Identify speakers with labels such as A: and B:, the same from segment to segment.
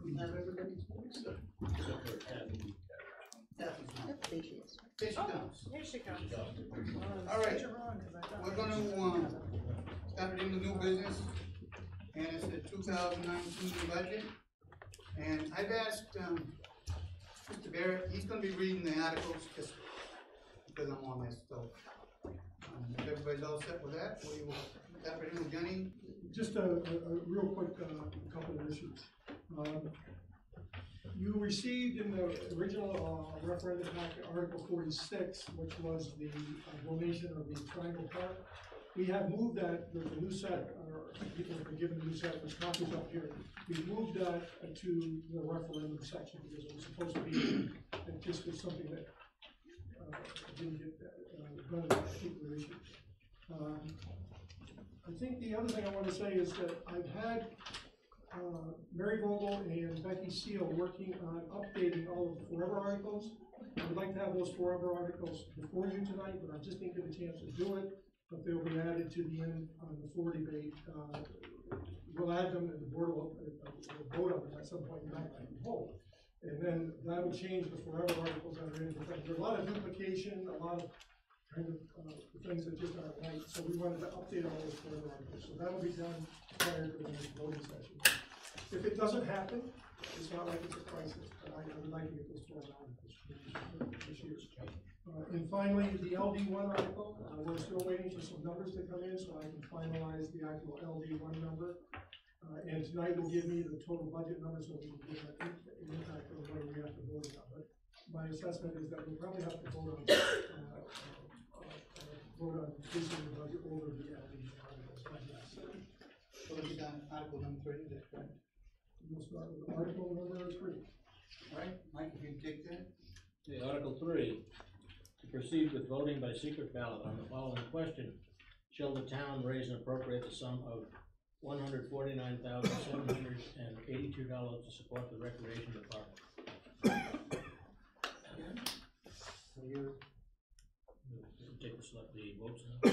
A: We have everybody's voice. There she comes.
B: Here she comes.
A: All right, we're gonna, start it into new business, and it's the 2019 budget. And I've asked, Mr. Barrett, he's gonna be reading the articles just because I'm on this, so. If everybody's all set with that, we will start it in with Jenny.
C: Just a real quick couple of issues. You received in the original referendum packet Article 46, which was the donation of the Triangle Park. We have moved that, there's a new set, or people have been given a new set, there's copies up here. We moved that to the referendum section because it was supposed to be, it just was something that didn't get done in that particular issue. I think the other thing I want to say is that I've had Mary Vogel and Becky Seal working on updating all of the Forever articles. I would like to have those Forever articles before you tonight, but I just didn't get a chance to do it. But they'll be added to the end on the floor debate. We'll add them, and the board will vote on them at some point in time, I hope. And then that will change the Forever articles that are in. There's a lot of duplication, a lot of kind of things that just aren't right. So we wanted to update all those Forever articles. So that'll be done prior to the next voting session. If it doesn't happen, it's not like it's a crisis, but I would like to get those 12 articles this year. And finally, the LD1 article, we're still waiting for some numbers to come in so I can finalize the actual LD1 number. And tonight will give me the total budget number so we can get an impact on whether we have to vote on. But my assessment is that we'll probably have to vote on increasing the budget over the LD1 articles.
A: So we'll be done Article number 3, is that correct?
C: We'll start with Article number 3.
A: All right, Mike, if you take that.
D: Okay, Article 3, to proceed with voting by secret ballot on the following question. Shall the town raise and appropriate the sum of $149,782 to support the recreation department? Take the votes now.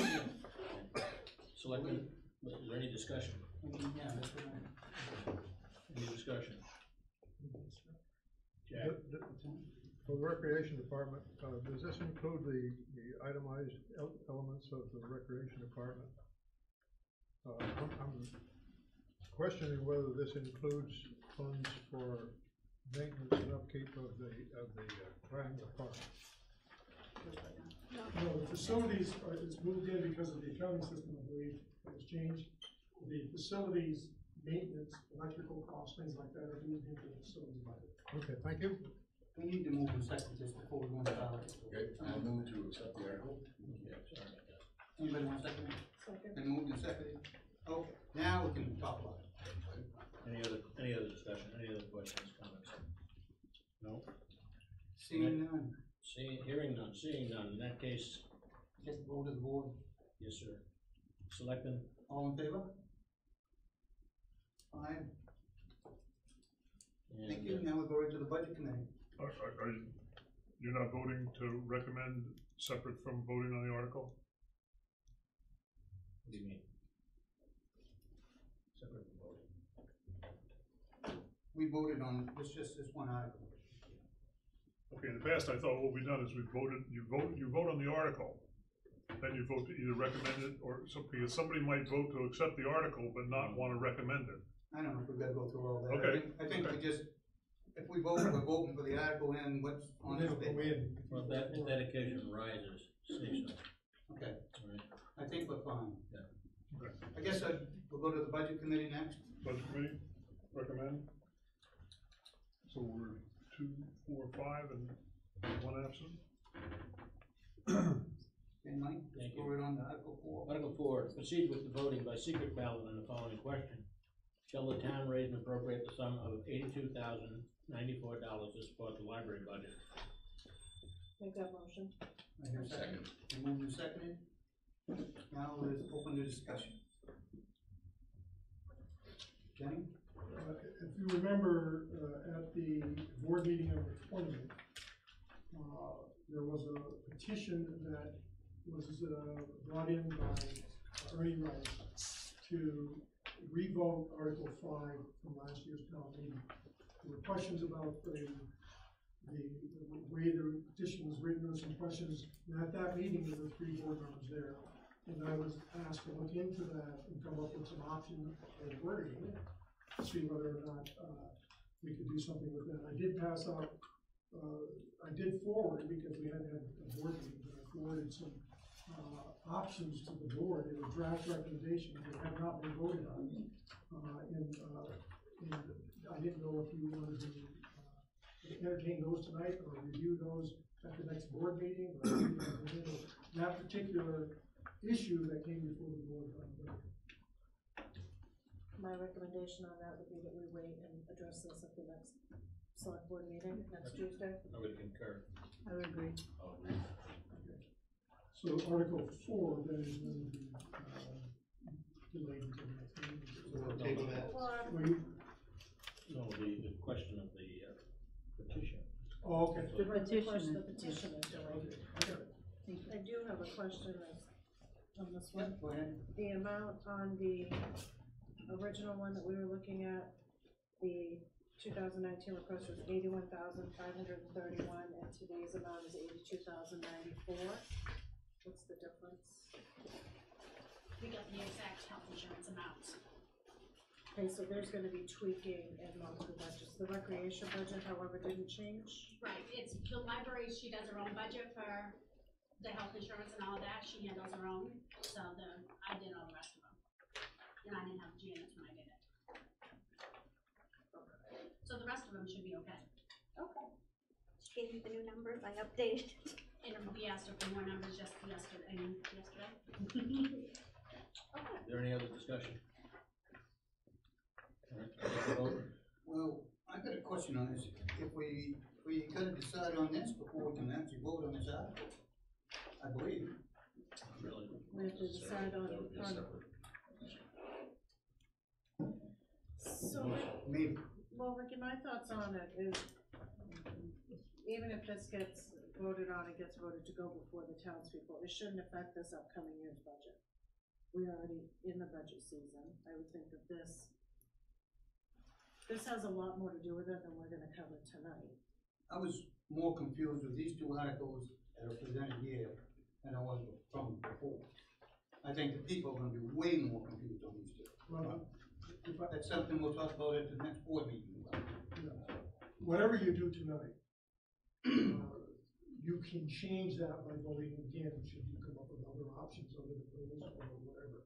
D: Selectmen, is there any discussion?
A: Yeah, that's right.
D: Any discussion? Jack?
E: For the recreation department, does this include the itemized elements of the recreation department? I'm questioning whether this includes funds for maintenance and upkeep of the Triangle Park.
C: No, the facilities is moved in because of the accounting system, I believe, that was changed. The facilities, maintenance, electrical costs, things like that are moved into the facilities budget.
E: Okay, thank you.
A: We need to move in second just before we go into Article.
F: Okay, I'll move to accept the article.
D: Yeah, sorry about that.
A: Anybody want a second?
B: Second.
A: Been moved and seconded. Okay, now we can talk about it.
D: Any other discussion, any other questions, comments? No?
A: Seeing none,
D: Hearing none, seeing none, in that case,
A: just go to the board.
D: yes, sir. Selectmen,
A: All in favor? 5. Thank you.
D: and,
A: Now we'll go right to the budget committee.
G: You're not voting to recommend separate from voting on the article?
D: what do you mean? Separate from voting.
A: We voted on just this one article.
G: Okay, in the past, I thought what we've done is you vote on the article, then you vote to either recommend it or because somebody might vote to accept the article but not want to recommend it.
A: I don't know if we've got to go through all that.
G: Okay.
A: I think we just, if we vote, we're voting for the article and what's on this
C: Go
A: page.
C: in.
D: Well, that, if that occasion arises, say so,
A: Okay,
D: all right?
A: I think we're fine.
G: Okay.
A: I guess we'll go to the budget committee next.
G: Budget committee, recommend. So we're 2, 4, 5, and 1 absent.
A: Okay, Mike,
D: Thank
A: let's go right on to Article 4.
D: Article 4, to proceed with the voting by secret ballot on the following question. Shall the town raise and appropriate the sum of $82,094 to support the library budget?
B: Make that motion.
A: I hear a second. And moved and seconded. Now let's open the discussion. Jenny?
C: If you remember, at the board meeting of the 20th, there was a petition that was brought in by Ernie Rice to revoke Article 5 from last year's town meeting. The were questions about the way the petition was written, there were some questions, and at that meeting, there were 3 board members there. And I was asked to look into that and come up with some options for wording, to see whether or not, we could do something with that. I did pass out, I did forward, because we hadn't had a board meeting, but I forwarded some, options to the board, in a draft recommendation that have not been voted on. And I didn't know if you wanted to, entertain those tonight, or review those at the next board meeting, or that particular issue that came before the board.
B: My recommendation on that would be that we wait and address this at the next select board meeting next Tuesday.
D: I would concur.
B: I would agree.
C: So Article 4 then is going to be, delayed until the next meeting.
A: We'll table that.
C: Well, you-
D: No, the question of the petition.
C: Oh, okay.
B: The petition is delayed.
C: Okay, I got it.
B: I do have a question on this one.
A: Go ahead.
B: The amount on the original one that we were looking at, the 2019 request was 81,531, and today's amount is 82,094. What's the difference?
H: We got the exact health insurance amount.
B: Okay, so there's gonna be tweaking in multiple budgets. The recreation budget, however, didn't change.
H: Right, it's the library, she does her own budget for the health insurance and all of that, she handles her own, so I did all the rest of them. And I didn't have Janice when I did it. So the rest of them should be okay.
I: Okay. She gave me the new numbers, I updated.
H: And we asked her for more numbers just yesterday.
D: Is there any other discussion? All right, take a vote.
A: Well, I got a question on this. If we gotta decide on this before we can actually vote on this article, I believe.
D: Really?
B: We have to decide on.
F: That would be a separate.
B: So,
A: Maybe.
B: well, Ricky, my thoughts on it is, even if this gets voted on, it gets voted to go before the townspeople, it shouldn't affect this upcoming year's budget. We're already in the budget season. I would think that this has a lot more to do with it than we're gonna cover tonight.
A: I was more confused with these 2 articles that are presented here than I was from before. I think the people are gonna be way more confused on these 2.
C: Well, if I-
A: That's something we'll talk about at the next board meeting.
C: whatever you do tonight, you can change that by voting again, should you come up with other options other than those or whatever.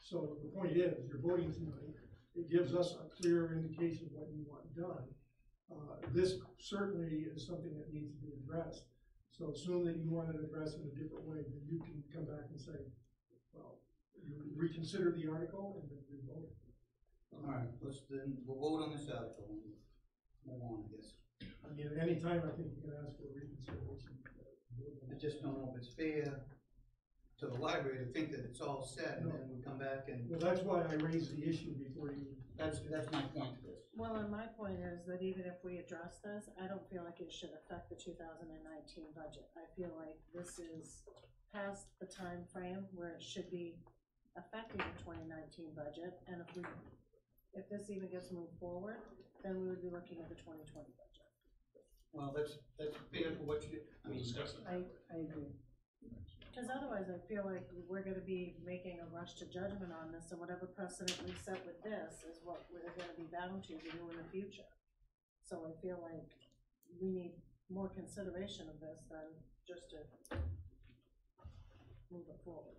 C: So the point is, you're voting tonight, it gives us a clear indication of what you want done. This certainly is something that needs to be addressed. So assume that you want it addressed in a different way, then you can come back and say, well, you reconsider the article and then re-vote it.
A: Alright, we'll vote on this article and move on, I guess.
C: I mean, at any time, I think you can ask for reconsideration.
A: I just don't know if it's fair to the library to think that it's all set and then we come back and,
C: Well, that's why I raised the issue before you.
A: that's my point to this.
B: Well, and my point is that even if we address this, I don't feel like it should affect the 2019 budget. I feel like this is past the time frame where it should be affecting the 2019 budget, and if this even gets moved forward, then we would be looking at the 2020 budget.
A: Well, that's fair for what you, I mean,
B: I agree. Because otherwise, I feel like we're gonna be making a rush to judgment on this, and whatever precedent we set with this is what we're gonna be bound to do in the future. So I feel like we need more consideration of this than just to move it forward.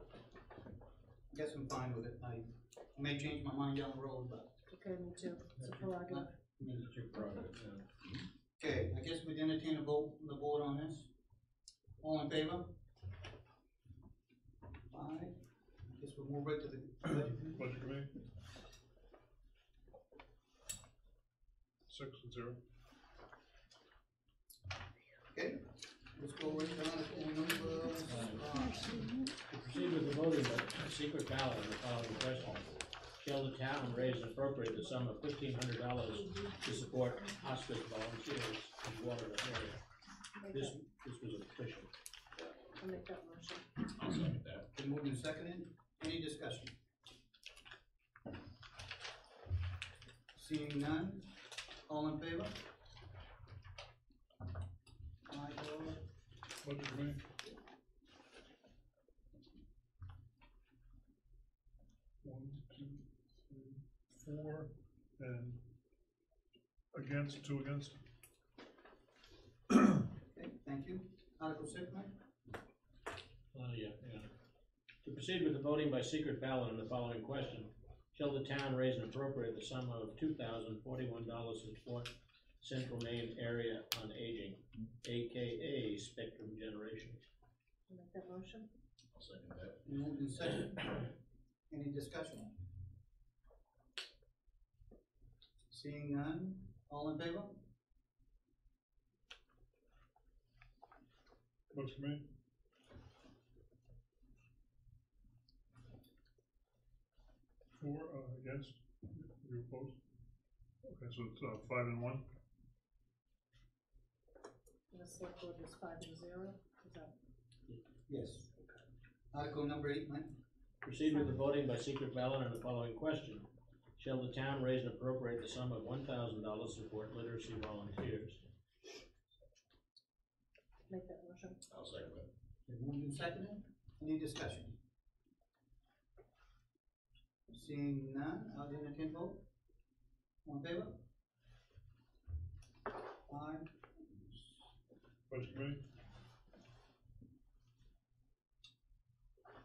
A: I guess I'm fine with it. I may change my mind down the road, but,
B: Okay, me too, it's a prerogative.
A: I mean,
D: It's your prerogative, yeah.
A: okay, I guess we'd entertain a vote, the board on this. All in favor? 5. I guess we'll move right to the budget.
G: Budget committee? 6 and 0.
A: Okay, let's go right down to number,
D: To proceed with the voting by secret ballot on the following question. Shall the town raise and appropriate the sum of $1,500 to support hospice volunteers in Waterloo area? This was a petition.
B: I'll make that motion.
F: I'll second that.
A: been moved and seconded. Any discussion? Seeing none, All in favor? Aye, opposed?
G: Budget committee? One, two, three, four, and against, two against.
A: Okay, thank you. Article six, Mike?
D: Yeah. To proceed with the voting by secret ballot on the following question, shall the town raise and appropriate the sum of $2,041 to support Central Maine Area on Aging, AKA Spectrum Generation?
B: Make that motion?
F: I'll second that.
A: Moved in second. Any discussion? Seeing none, all in favor?
G: Budget committee? Four, against, you opposed? Okay, so it's, 5 and 1.
B: And the select board was 5-0, is that?
A: Yes. Article number 8, Mike?
D: Proceed with the voting by secret ballot on the following question. Shall the town raise and appropriate the sum of $1,000 to support literacy volunteers?
B: Make that motion?
F: I'll second that.
A: Moved and seconded. Any discussion? Seeing none, I'll entertain vote. All in favor? Aye.
G: Budget committee?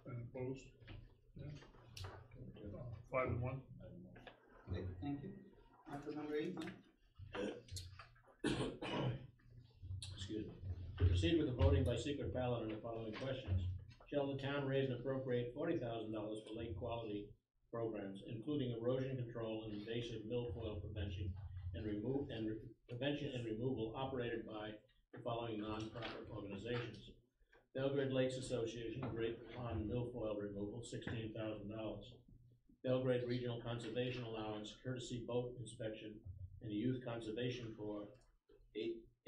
G: And opposed? Yeah. 5 and 1.
A: Okay, thank you. Article number 8, Mike?
D: Excuse me. To proceed with the voting by secret ballot on the following questions. Shall the town raise and appropriate $40,000 for lake quality programs, including erosion control and invasive milfoil prevention and prevention and removal operated by the following nonprofit organizations? Belgrade Lakes Association, Great Pond Milfoil Removal, $16,000. Belgrade Regional Conservation Allowance, courtesy boat inspection, and a youth conservation Corps,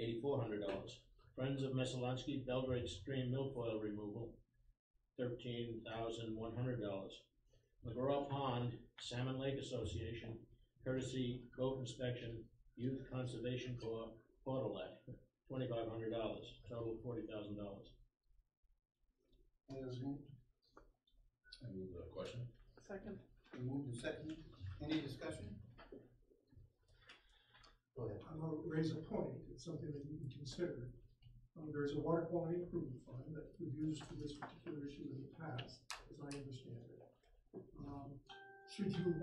D: $8,400. Friends of Messalonsky, Belgrade Stream Milfoil Removal, $13,100. McGraw Pond Salmon Lake Association, courtesy boat inspection, youth conservation Corps, Portalet, $2,500, total $40,000.
A: As moved.
F: I move the question.
B: Second.
A: Moved and seconded. Any discussion? Go ahead.
C: I'm gonna raise a point, it's something that you can consider. There's a water quality improvement fund that we've used for this particular issue in the past, as I understand it. Should you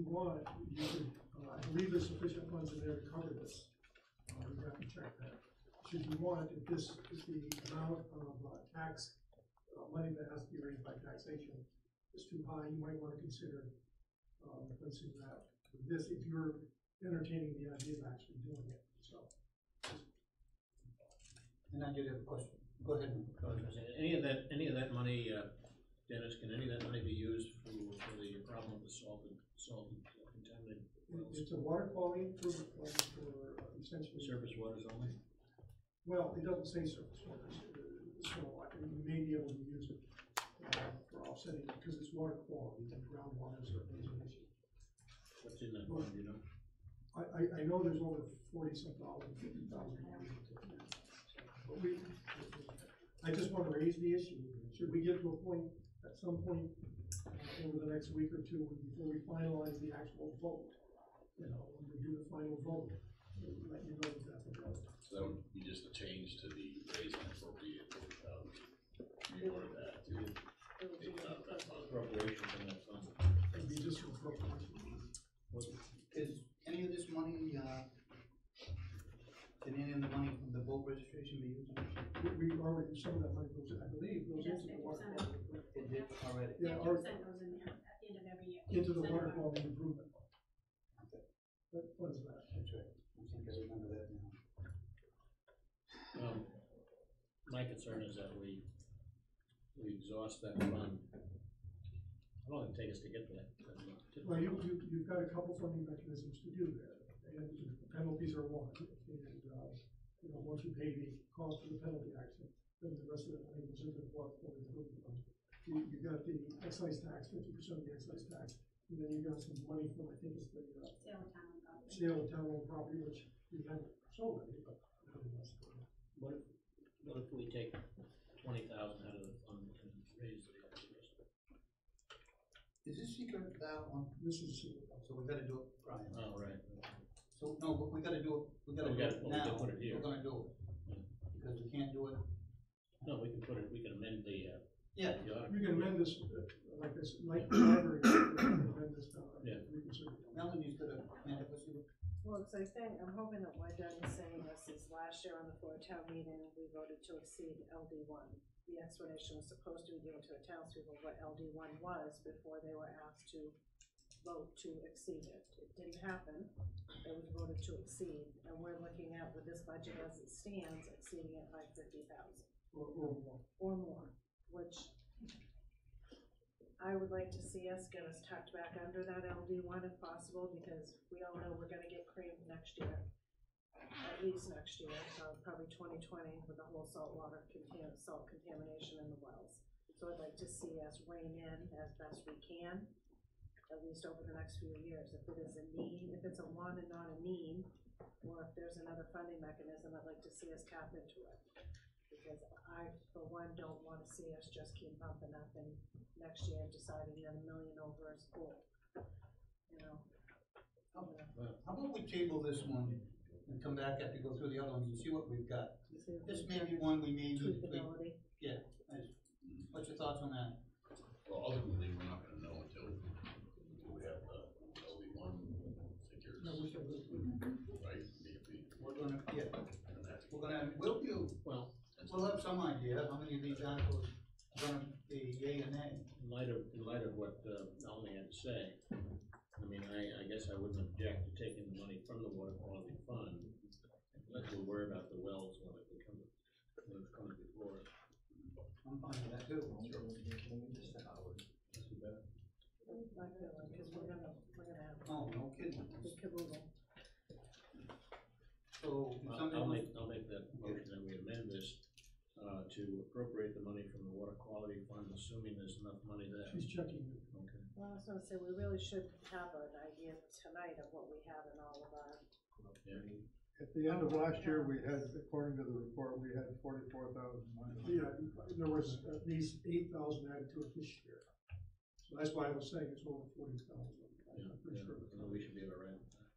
C: want, you could, I believe there's sufficient funds in there to cover this. You have to check that. Should you want, if this is the amount of tax, money that has to be raised by taxation is too high, you might want to consider replacing that with this if you're entertaining the idea of actually doing it, so.
A: And I did have a question. Go ahead.
D: Any of that money, Dennis, can any of that money be used for the problem of the salt contaminated wells?
C: It's a water quality improvement fund for essentially.
D: Surface waters only?
C: Well, it doesn't say surface waters, so you may be able to use it for offsetting, because it's water quality, and groundwater is an issue.
D: What's in that fund, you know?
C: I know there's over 40-some thousand, 50,000 dollars. But I just want to raise the issue. Should we get to a point, at some point, over the next week or two, before we finalize the actual vote, when we do the final vote, we'll let you know that that's a vote.
F: So that would be just a change to the raise and appropriate, reword that to take it out of that fund.
D: Appropriation from that fund.
C: It'd be just an appropriation.
A: Is any of this money, can any of the money from the boat registration be used?
C: We already, some of that money goes, I believe, goes
H: Yes,
C: into the water
H: 50%.
C: quality improvement.
A: It did already.
C: Yeah,
H: 50%
C: our,
H: goes in there at the end of every year.
C: into the
H: 50%
C: water
H: of our-
C: quality improvement. What is that?
A: That's right. I think I remember that now.
D: My concern is that we exhaust that fund. How long did it take us to get to that?
C: Well, you've got a couple funding mechanisms to do that, and penalties are one, and, once you pay the cost of the penalty action, then the rest of the money goes into the water quality improvement fund. You've got the excise tax, 50% of the excise tax, and then you've got some money from, I think it's the sale of town-owned property, which we haven't sold any, but nonetheless.
D: What if we take 20,000 out of the fund and raise the rest?
A: Is this secret ballot one?
C: This is,
A: So we gotta do it, Brian.
D: Oh, right.
A: So, no, but we gotta do it, we gotta
D: We
A: do
D: gotta-
A: it
D: well, we
A: now,
D: can put it here.
A: we're gonna do it. Because we can't do it,
D: No, we can put it, we can amend the
A: yeah,
D: article.
C: we can amend this, like this, like the library, we can amend this,
D: Yeah.
C: reconsider.
A: Melanie's gonna, man, let's see what.
B: Well, it's like thing, I'm hoping that why Doug is saying this is last year on the floor town meeting, we voted to exceed LD one. The explanation was supposed to be given to the townspeople what LD one was before they were asked to vote to exceed it. It didn't happen, it was voted to exceed, and we're looking at with this budget as it stands, exceeding it by 50,000
C: Or more.
B: or more, which I would like to see us get us tucked back under that LD one if possible, because we all know we're gonna get creamed next year. At least next year, probably 2020 with the whole saltwater salt contamination in the wells. So I'd like to see us rein in as best we can, at least over the next few years. If it is a need, if it's a want and not a need, or if there's another funding mechanism, I'd like to see us tap into it. Because I, for one, don't wanna see us just keep bumping up and next year deciding that $1 million over is full, you know?
A: How about we table this one and come back after we go through the other ones and see what we've got? This may be one we may need,
B: Tweakability.
A: what's your thoughts on that?
F: Well, ultimately, we're not gonna know until we have the LD one figures,
C: No, we should,
F: right? Maybe
A: We're gonna, yeah,
F: we're gonna have to
A: we'll have some idea how many of these articles are gonna be yay and nay.
D: In light of what Melanie had to say, I mean, I guess I wouldn't object to taking the money from the water quality fund. Let's worry about the wells when it comes before.
A: I'm fine with that too.
D: That's too bad.
B: I feel like, cause we're gonna have
A: Oh, no kidding.
B: big caboodle.
A: So, if somebody
D: I'll make that motion that we amend this, to appropriate the money from the water quality fund, assuming there's enough money there.
C: she's checking.
D: Okay.
B: Well, I was gonna say, we really should have an idea tonight of what we have in all of our,
E: At the end of last year, we had, according to the report, we had 44,900.
C: Yeah, there was at least 8,000 added to it this year. So that's why I was saying it's over 40,000. I'm pretty sure.
D: So we should be all right with that.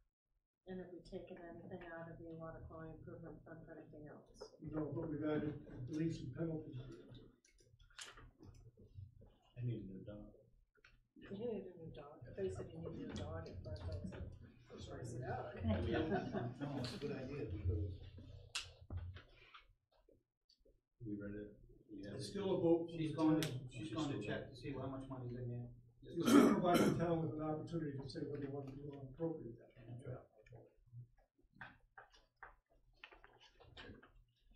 B: and have we taken anything out of the water quality improvement fund for anything else?
C: No, but we've added, I believe, some penalties.
D: I need a new dog.
B: You need a new dog, they said you need a new dog at first, I was like, where's the dog?
A: No, it's a good idea because
D: We read it. We have
C: It's
D: it.
C: still a vote.
A: she's going to check to see how much money's in there.
C: You still provide the town with an opportunity to say whether you want to do or appropriate that.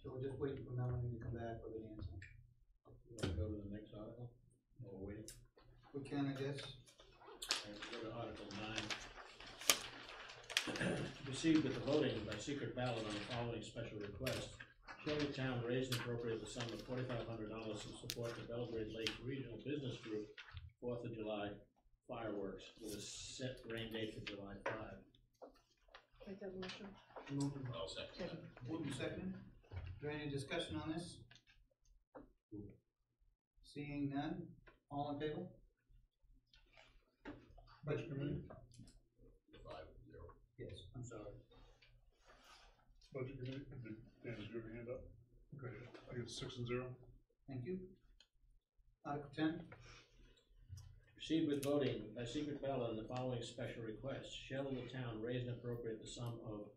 A: So we're just waiting for Melanie to come back with an answer.
D: You wanna go to the next article? Or wait?
A: We can, I guess.
D: Alright, go to Article 9. To proceed with the voting by secret ballot on the following special request. Shall the town raise and appropriate the sum of $4,500 to support the Belgrade Lake Regional Business Group 4th of July fireworks with a set rain date for July 5?
B: Make that motion.
A: Moving,
F: I'll second that.
A: moving second. Is there any discussion on this? Seeing none, all in favor?
E: Budget committee,
F: 5-0.
A: Yes, I'm sorry.
G: Budget committee, Dan, did you have your hand up? Okay, I guess 6-0.
A: Thank you. Article 10,
D: Proceed with voting by secret ballot on the following special request. Shall the town raise and appropriate the sum of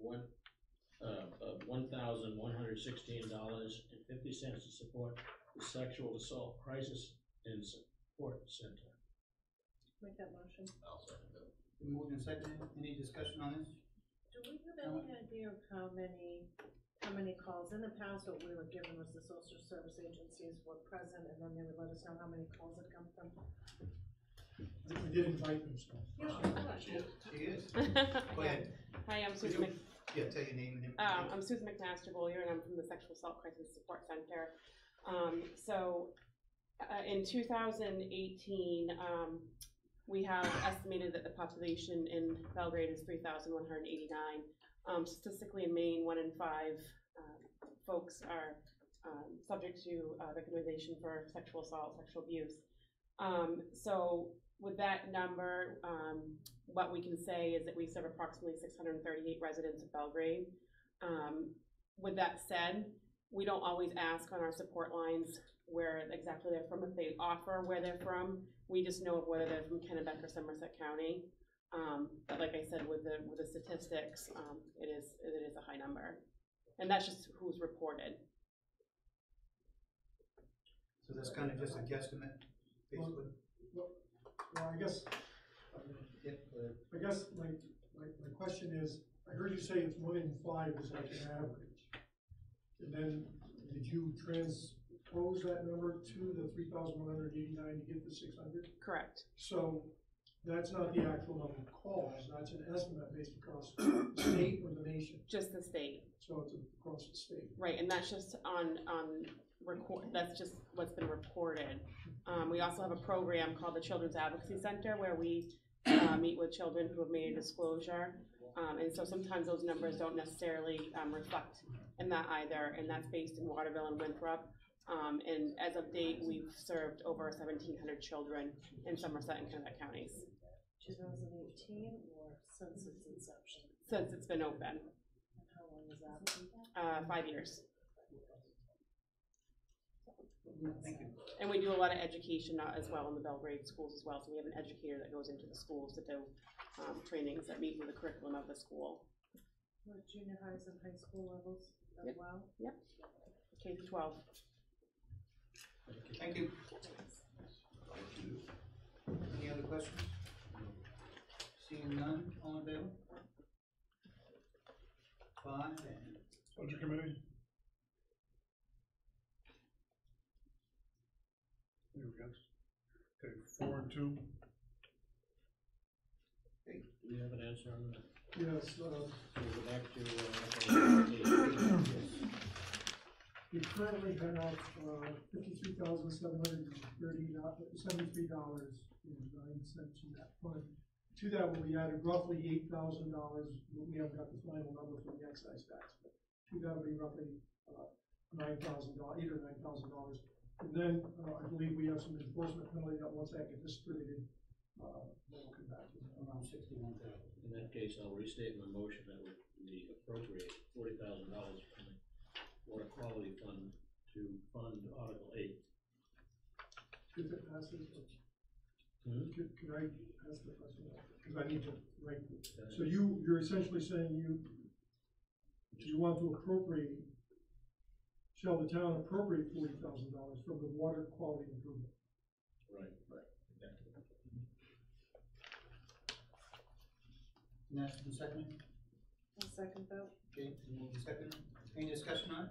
D: $1,116.50 to support the Sexual Assault Crisis and Support Center?
B: Make that motion.
F: I'll second that.
A: been moved and seconded. Any discussion on this?
B: Do we have any idea of how many calls? In the past, what we were given was the social service agencies were present, and then they would let us know how many calls had come from.
C: We did invite them, so.
A: She is. Go ahead.
J: Hi, I'm
A: Could
J: Susan.
A: you- Yeah, tell your name and everything.
J: I'm Susan McNaster-Bollier, and I'm from the Sexual Assault Crisis Support Center. In 2018, we have estimated that the population in Belgrade is 3,189. Statistically in Maine, 1 in 5 folks are subject to victimization for sexual assault, sexual abuse. So with that number, what we can say is that we serve approximately 638 residents of Belgrade. With that said, we don't always ask on our support lines where exactly they're from. If they offer where they're from, we just know of whether they're from Kennebec or Somerset County. But like I said, with the statistics, it is a high number, and that's just who's reported.
A: So that's kind of just a guesstimate, basically.
C: Well, I guess, my question is, I heard you say it's 1 in 5 is like an average. And then, did you transpose that number to the 3,189 to get the 600?
J: Correct.
C: So, that's not the actual number of calls, that's an estimate based across the state or the nation?
J: Just the state.
C: So it's across the state.
J: Right, and that's just on record, that's just what's been reported. We also have a program called the Children's Advocacy Center where we meet with children who have made a disclosure. And so sometimes those numbers don't necessarily reflect in that either, and that's based in Waterville and Winthrop. And as of date, we've served over 1,700 children in Somerset and Kennebec counties.
B: 2018 or since its inception?
J: Since it's been open.
B: And how long is that?
J: 5 years.
A: Thank you.
J: And we do a lot of education as well in the Belgrade schools as well. So we have an educator that goes into the schools to do trainings that meet with the curriculum of the school.
B: What, junior highs and high school levels as
J: Yep.
B: well?
J: Yep. K-12.
A: Thank you. Any other questions? Seeing none, all in favor? 5 and
G: Budget committee? You against? Okay, 4 and 2.
D: Do we have an answer on that?
C: Yes,
D: We'll go back to,
C: we currently have $53,773.09 in that fund. To that will be added roughly $8,000, but we haven't got the final number for the excise tax. But to that will be roughly $9,000, $8,000 or $9,000. And then I believe we have some enforcement penalty that once that gets distributed, we'll come back to
A: around 61,000.
D: in that case, I'll restate my motion that we appropriate $40,000 from the Water Quality Fund to fund Article 8.
C: If it passes, could I ask the question? Because I need to write it. So you're essentially saying you want to appropriate, shall the town appropriate $40,000 from the water quality improvement?
D: Right. Exactly.
A: And that's been seconded?
B: A second vote?
A: Okay, moved and seconded. Any discussion on it?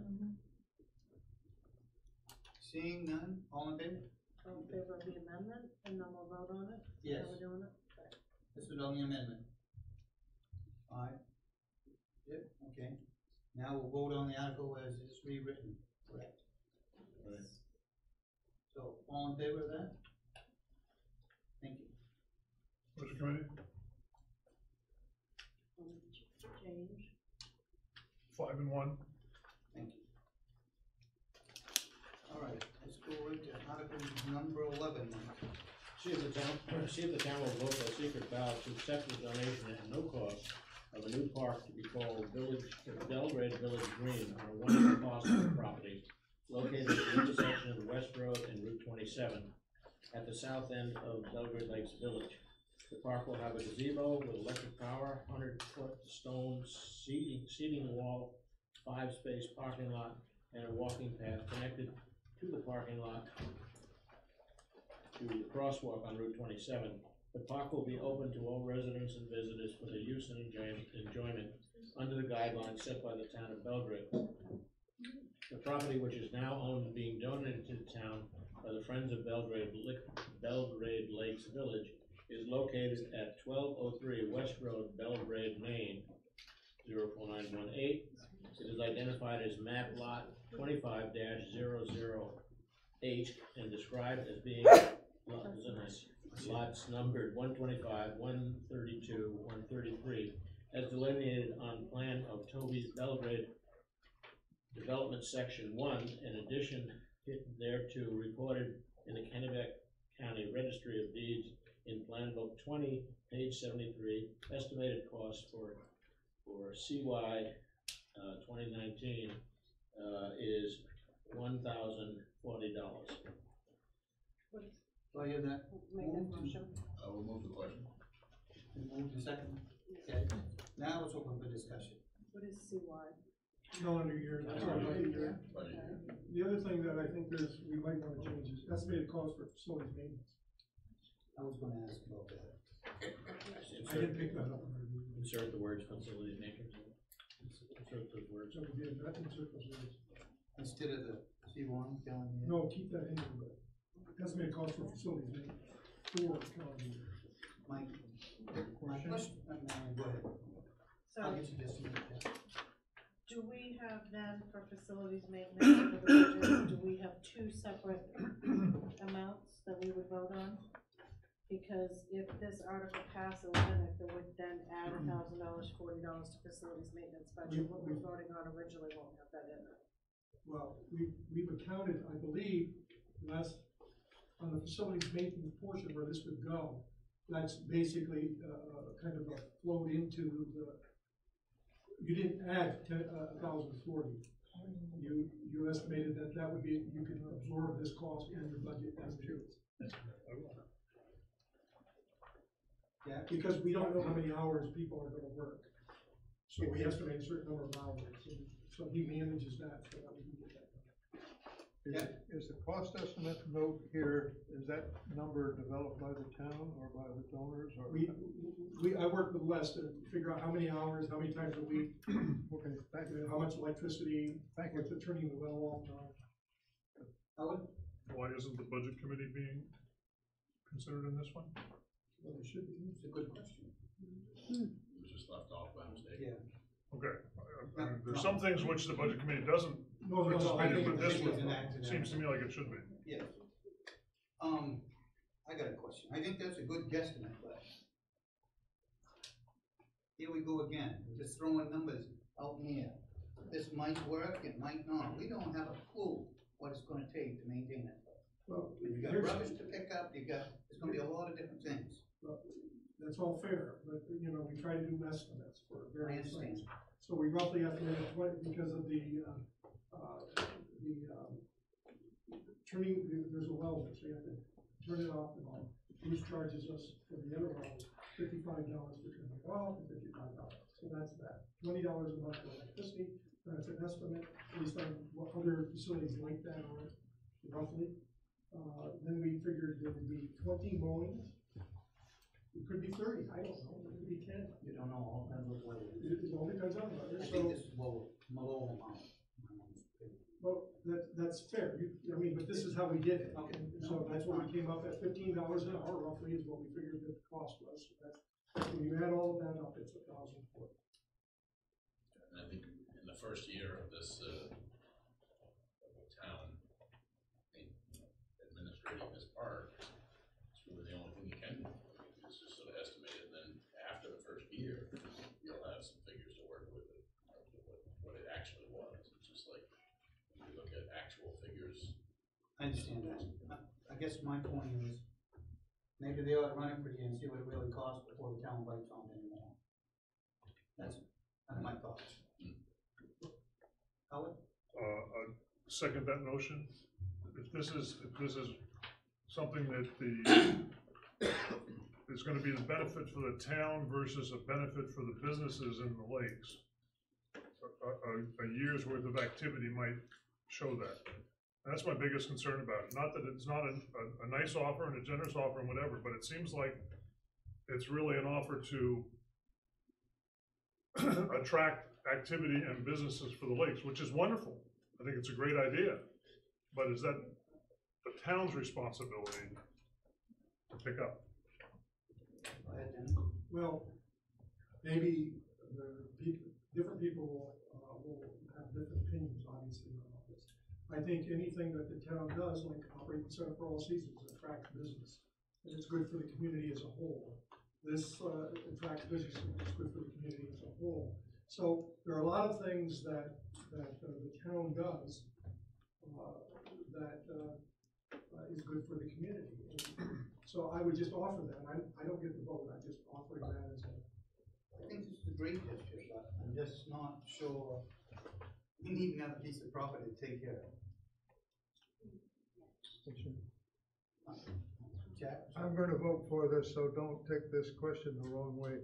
A: Seeing none, all in favor?
B: All in favor of the amendment, and then we'll vote on it?
A: Yes.
B: How we're doing it? Okay.
A: This is on the amendment. 5. Yep, okay. Now we'll vote on the article as it's rewritten, correct?
D: Right.
A: So, all in favor of that? Thank you.
G: Budget committee?
B: Change.
G: 5 and 1.
A: Thank you. All right, let's go right to article number 11.
D: See if the town will vote by secret ballot to accept the donation at no cost of a new park to be called Belgrade Village Green on a 1 acre parcel of property located at the intersection of West Road and Route 27 at the south end of Belgrade Lakes Village. The park will have a gazebo with electric power, 100-foot stone seating wall, 5-space parking lot, and a walking path connected to the parking lot to the crosswalk on Route 27. The park will be open to all residents and visitors for their use and enjoyment under the guidelines set by the town of Belgrade. The property, which is now owned and being donated to the town by the Friends of Belgrade Lakes Village, is located at 1203 West Road, Belgrade, Maine, 04918. It is identified as map lot 25-00H and described as being lots numbered 125, 132, 133, as delineated on plan of Toby's Belgrade Development Section 1, in addition thereto recorded in the Kennebec County Registry of Deeds in Plan Book 20, page 73, estimated cost for CY 2019 is $1,040.
A: Do I hear that?
B: Make that motion.
F: I will move the question.
A: Moved and second? Okay, now let's open for discussion.
B: What is CY?
C: Calendar year, budget year.
F: Budget.
C: The other thing that I think we might wanna change is estimated cost for facilities maintenance.
A: I was gonna ask about that.
C: I didn't pick that up.
D: Insert the words facility maintenance. Insert those words.
C: So we did, that insert those words.
A: Instead of the C1 calendar year?
C: No, keep that in there, but estimated cost for facilities maintenance for calendar year.
A: My question, go ahead. I'll
B: So,
A: get you just a minute. yeah.
B: do we have then for facilities maintenance for the budget, do we have two separate amounts that we would vote on? Because if this article passes, then it would then add $1,000, $40 to facilities maintenance budget. What we're voting on originally won't have that in it.
C: Well, we've accounted, I believe, on the facilities maintenance portion where this would go. That's basically, kind of a flowed into you didn't add 1,040. You estimated that would be, you could absorb this cost in your budget as it is.
A: Yeah,
C: Because we don't know how many hours people are gonna work. So we estimate a certain number of hours, and so he manages that, so that we can get that done.
E: Is the cost estimate note here, is that number developed by the town or by the donors or?
C: I work with Les to figure out how many hours, how many times a week,
E: Okay, thank you.
C: how much electricity,
E: Thank you.
C: what's turning the well off and all.
A: Howard?
G: Why isn't the budget committee being considered in this one?
C: Well, it should be.
A: It's a good question.
F: It was just left off by mistake.
A: Yeah.
G: Okay, I mean, there's some things which the budget committee doesn't
C: No, I
G: participate in,
C: think
G: but this
A: it's
G: one
A: an act of
G: seems to me like it should be.
A: Yeah. I got a question. I think that's a good guesstimate, but here we go again. We're just throwing numbers out in the air. This might work, it might not. We don't have a clue what it's gonna take to maintain it.
C: Well,
A: You got
C: here's-
A: rubbish to pick up, there's gonna be a lot of different things.
C: That's all fair, but, you know, we try to do estimates for various
A: I
C: things.
A: understand.
C: So we roughly estimated 20, because of there's a well there, so you have to turn it off and on. Bruce charges us for the other well, $55 for turning it off, and $55. So that's that. $20 a month for electricity, that's an estimate based on what other facilities like that are, roughly. Then we figured there would be 20 mowings. It could be 30, I don't know, it could be 10.
A: You don't know, all depends what weather it is.
C: It all depends on weather,
A: I
C: so,
A: think this is low amount.
C: well, that's fair, I mean, but this is how we did it.
A: Okay.
C: So that's what we came up at, $15 an hour roughly is what we figured the cost was. When you add all of that up, it's $1,040.
F: And I think in the first year of this, town administrating this park, it's really the only thing you can do. It's just sort of estimated, then after the first year, you'll have some figures to work with in terms of what it actually was. It's just like, when you look at actual figures.
A: I understand that. I guess my point is, maybe they ought to run it for you and see what it really costs before the town bites on it anymore. That's my thoughts. Howard?
G: I second that notion. If this is something that is gonna be the benefit for the town versus a benefit for the businesses in the lakes, a year's worth of activity might show that. And that's my biggest concern about it. Not that it's not a nice offer and a generous offer and whatever, but it seems like it's really an offer to attract activity and businesses for the lakes, which is wonderful. I think it's a great idea. But is that the town's responsibility to pick up?
A: Go ahead, Dennis.
C: Well, maybe different people will have different opinions, obviously, on all this. I think anything that the town does, like operate the Center for All Seasons, attracts business, and it's good for the community as a whole. This attracts business, and it's good for the community as a whole. So there are a lot of things that the town does that is good for the community. And so I would just offer that. I don't get the vote. I'm just offering that as a.
A: I think this is a great gesture, but I'm just not sure we need another piece of property to take care of. Jack?
E: I'm gonna vote for this, so don't take this question the wrong way.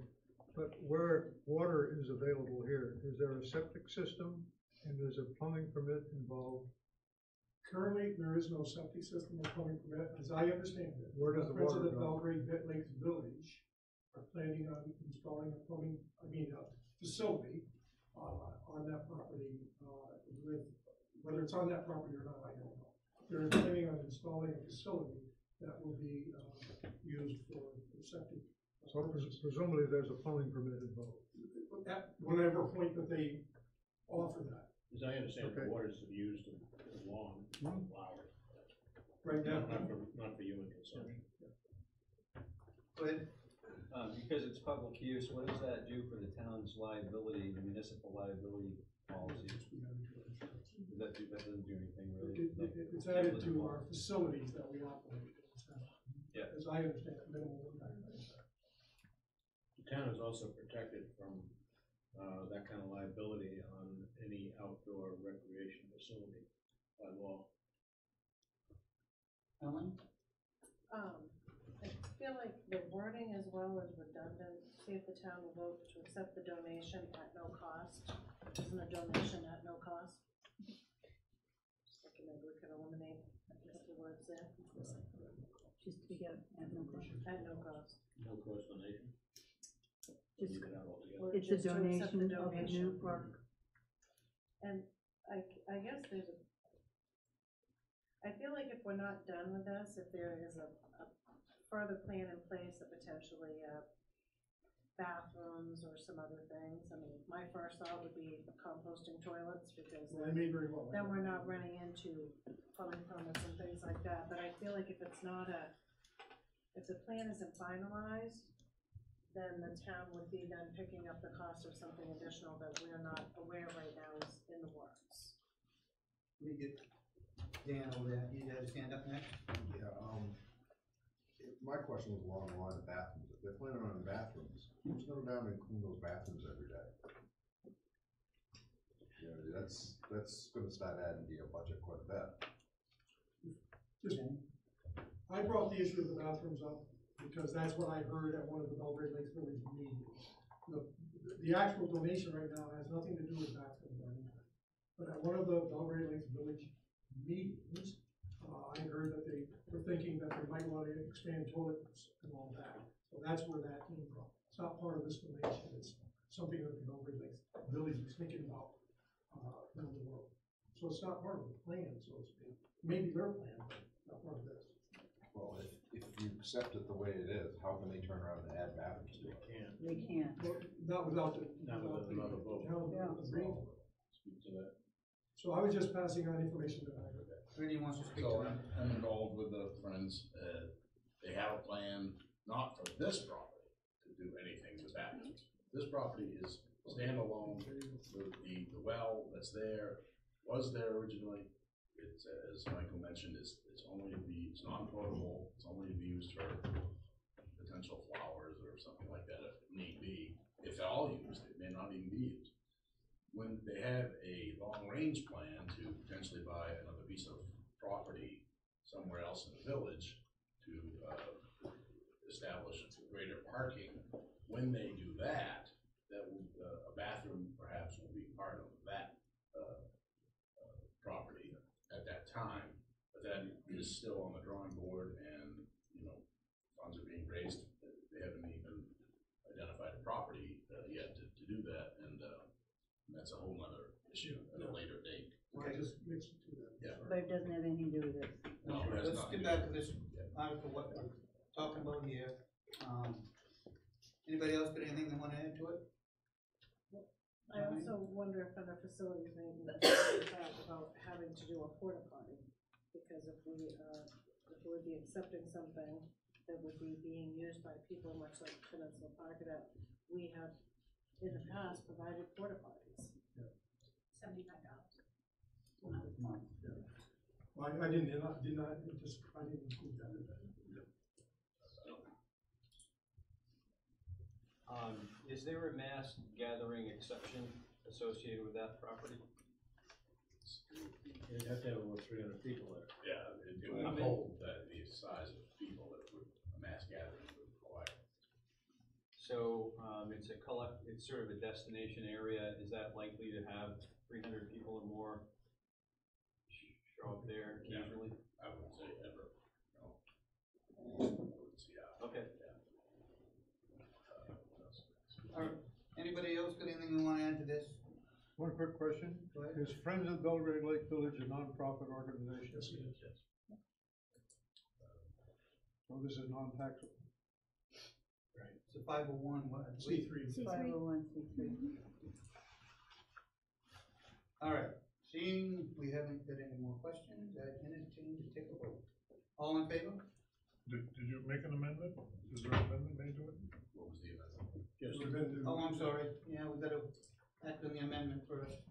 E: But where water is available here, is there a septic system and is a plumbing permit involved?
C: Currently, there is no septic system or plumbing permit, as I understand it.
E: Where does the
C: Friends of
E: water
C: the
E: go?
C: Belgrade Lakes Village are planning on installing a facility, on that property, with, whether it's on that property or not, I don't know. They're planning on installing a facility that will be, used for septic.
E: So presumably there's a plumbing permit involved.
C: At whatever point that they offer that.
D: As I understand, the
E: Okay.
D: water is used in the lawn, flowers,
C: Right now.
D: not for human consumption.
A: Go ahead.
K: Because it's public use, what does that do for the town's liability, the municipal liability policy? That doesn't do anything really?
C: It's added to our facilities that we operate.
K: Yeah.
C: As I understand it, minimal impact.
D: The town is also protected from, that kind of liability on any outdoor recreation facility by law.
A: Ellen?
B: I feel like the wording as well is redundant. See if the town will vote to accept the donation at no cost. Isn't a donation at no cost? Maybe we could eliminate a couple words there.
L: Just to get at no cost.
B: At no cost.
D: No cost donation?
L: Just-
D: Leave it out altogether.
B: Or
L: It's a
B: just to accept the
L: donation of the new park.
B: And I guess there's a, I feel like if we're not done with this, if there is a further plan in place that potentially, bathrooms or some other things, I mean, my first thought would be composting toilets, because
C: Well, they may very well.
B: then we're not running into plumbing permits and things like that, but I feel like if it's not if the plan isn't finalized, then the town would be then picking up the cost of something additional that we're not aware right now is in the works.
A: Let me get Dan over there. You had his hand up next?
M: Yeah, my question was along the line of bathrooms. If they're planning on bathrooms, who's gonna go down and clean those bathrooms every day? You know, that's gonna start adding to your budget quite a bit.
C: I brought the issue of the bathrooms up because that's what I heard at one of the Belgrade Lakes Village meetings. The actual donation right now has nothing to do with bathrooms or anything. But at one of the Belgrade Lakes Village meetings, I heard that they were thinking that they might want to expand toilets and all that. So that's where that came from. It's not part of this donation. It's something that the Belgrade Lakes Village is thinking about down the road. So it's not part of the plan, so to speak. Maybe their plan, but not part of this.
M: Well, if you accept it the way it is, how can they turn around and add bathrooms to it?
D: Can't.
L: They can't.
C: Well, not without the.
D: Not without another vote.
C: town
L: Yeah.
C: agreeing to it.
D: Speak to that.
C: So I was just passing on information that I heard.
A: Randy wants to speak
F: So
A: to that.
F: I'm involved with the Friends, they have a plan, not for this property, to do anything with that. This property is standalone, the well that's there, was there originally. It's, as Michael mentioned, it's non-potable, it's only to be used for potential flowers or something like that if need be. If at all used, it may not even be used. When they have a long-range plan to potentially buy another piece of property somewhere else in the village to establish greater parking, when they do that, that will, a bathroom perhaps will be part of that property at that time. But that is still on the drawing board, and funds are being raised. They haven't even identified a property yet to do that, and that's a whole nother issue at a later date.
C: I just mixed the two.
F: Yeah.
L: But it doesn't have anything to do with this.
F: No, it has
A: Let's
F: nothing
A: get
F: to do
A: back to this article, what we're talking about here. Anybody else got anything they wanna add to it?
B: I also wonder if under facilities, maybe we should talk about having to do a porta potty, because if we would be accepting something that would be being used by people much like Peninsula Park, that we have in the past provided porta potties.
H: $75.
C: Well, I didn't include that in that.
K: Is there a mass gathering exception associated with that property?
D: You'd have to have over 300 people there.
F: Yeah, it would hold that the size of people that would, a mass gathering would require.
K: So, it's sort of a destination area, is that likely to have 300 people or more show up there occasionally?
F: I wouldn't say ever, no. I wouldn't see how.
K: Okay.
A: All right, anybody else got anything they wanna add to this?
E: One quick question.
A: Go ahead.
E: Is Friends of Belgrade Lake Village a nonprofit organization?
C: Yes, it is.
E: So this is non-taxable?
A: It's a 501, what?
C: C3.
L: 501c3.
A: All right, seeing we haven't got any more questions, I entertain to take a vote. All in favor?
G: Did you make an amendment? Is there an amendment made to it?
F: What was the amendment?
A: Oh, I'm sorry, yeah, we gotta act on the amendment first.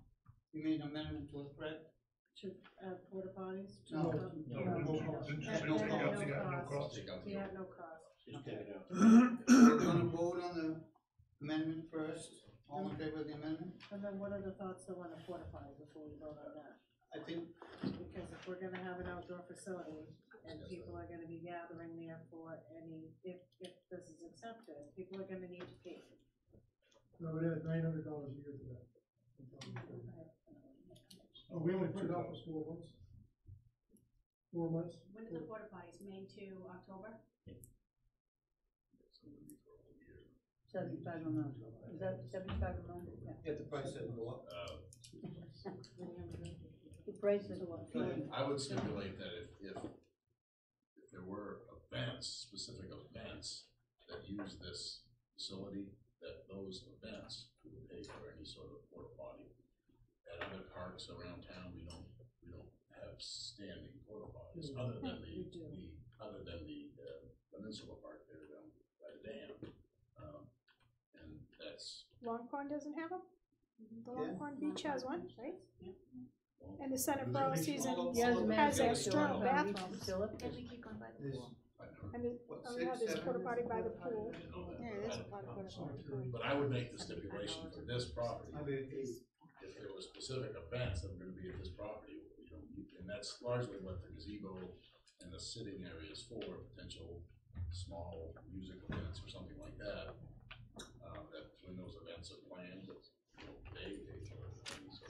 A: You made an amendment to it, correct?
B: To add porta potties? to
A: No.
B: the-
G: Didn't you
B: At
G: say
B: no
G: take out the
B: cost.
G: no cost?
F: Take out
B: He
F: the,
B: had no cost.
D: Just take it out.
A: We're gonna vote on the amendment first. All in favor of the amendment?
B: And then what are the thoughts though on a porta potty before we vote on that?
A: I think,
B: Because if we're gonna have an outdoor facility and people are gonna be gathering there for any, if this is accepted, people are gonna need to pay.
C: No, it had $900 a year to that. Oh, we only put it out for 4 months? 4 months?
H: When did the porta potties, May to October?
L: 75 a month. Is that 75 a month? Yeah.
A: get the price doesn't go up.
L: The price is what?
A: Go ahead.
F: I would stipulate that if there were events, specific events that use this facility, that those events would pay for any sort of porta potty. At other parks around town, we don't have standing porta potties, other than the Peninsula Park there down by the dam. And that's,
N: Long Pond doesn't have them? The Long
A: Yeah.
N: Pond Beach has one, right?
F: well,
N: And the Center
A: Do
N: for
A: they
N: All
A: make
N: Season
A: all
L: Yeah,
A: the-
N: has
A: all the-
N: extra bathrooms.
I: Can we keep going by the
A: There's,
I: pool?
F: I don't
N: And the,
A: what,
N: oh yeah,
A: 6,
N: there's
A: 7?
N: porta potty by the pool.
F: know that.
N: Yeah, there's a porta potty.
F: But I would make the stipulation for this property,
A: I mean,
F: if there were specific events that were gonna be at this property, and that's largely what the gazebo and the sitting area is for, potential small music events or something like that. That when those events are planned, that, they pay for it, and so,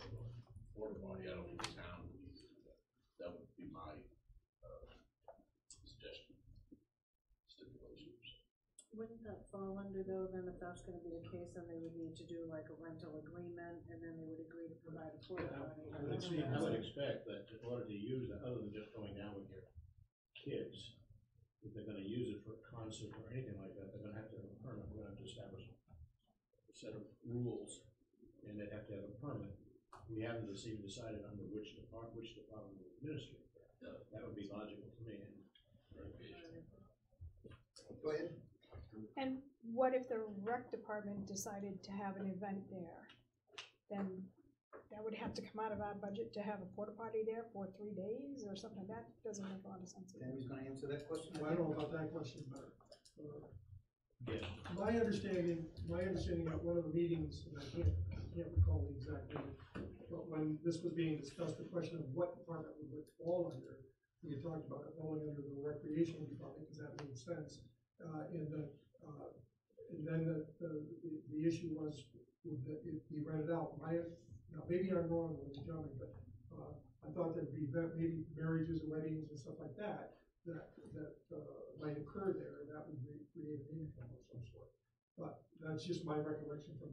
F: porta potty, I don't think the town would need to do that. That would be my, suggestion, stipulation.
B: Wouldn't that fall under though, then if that's gonna be the case, then they would need to do like a rental agreement, and then they would agree to provide a porta potty.
D: I would expect that in order to use that, other than just going down with your kids, if they're gonna use it for a concert or anything like that, they're gonna have to have a permit. We're gonna have to establish a set of rules, and they'd have to have a permit. We haven't just even decided under which department will administer it. That would be logical to me.
A: go ahead.
N: And what if the rec department decided to have an event there? Then that would have to come out of our budget to have a porta potty there for 3 days or something. That doesn't make a lot of sense.
A: Tammy's gonna answer that question.
C: Well, I don't know about that question, but,
D: Yes.
C: my understanding at one of the meetings, and I can't recall the exact name, but when this was being discussed, the question of what department we would fall under, we had talked about it falling under the recreation department, because that made sense. And then the issue was, would that it be rented out? Now, maybe I'm wrong when you tell me, but, I thought there'd be maybe marriages and weddings and stuff like that might occur there, and that would create an income of some sort. But that's just my recollection from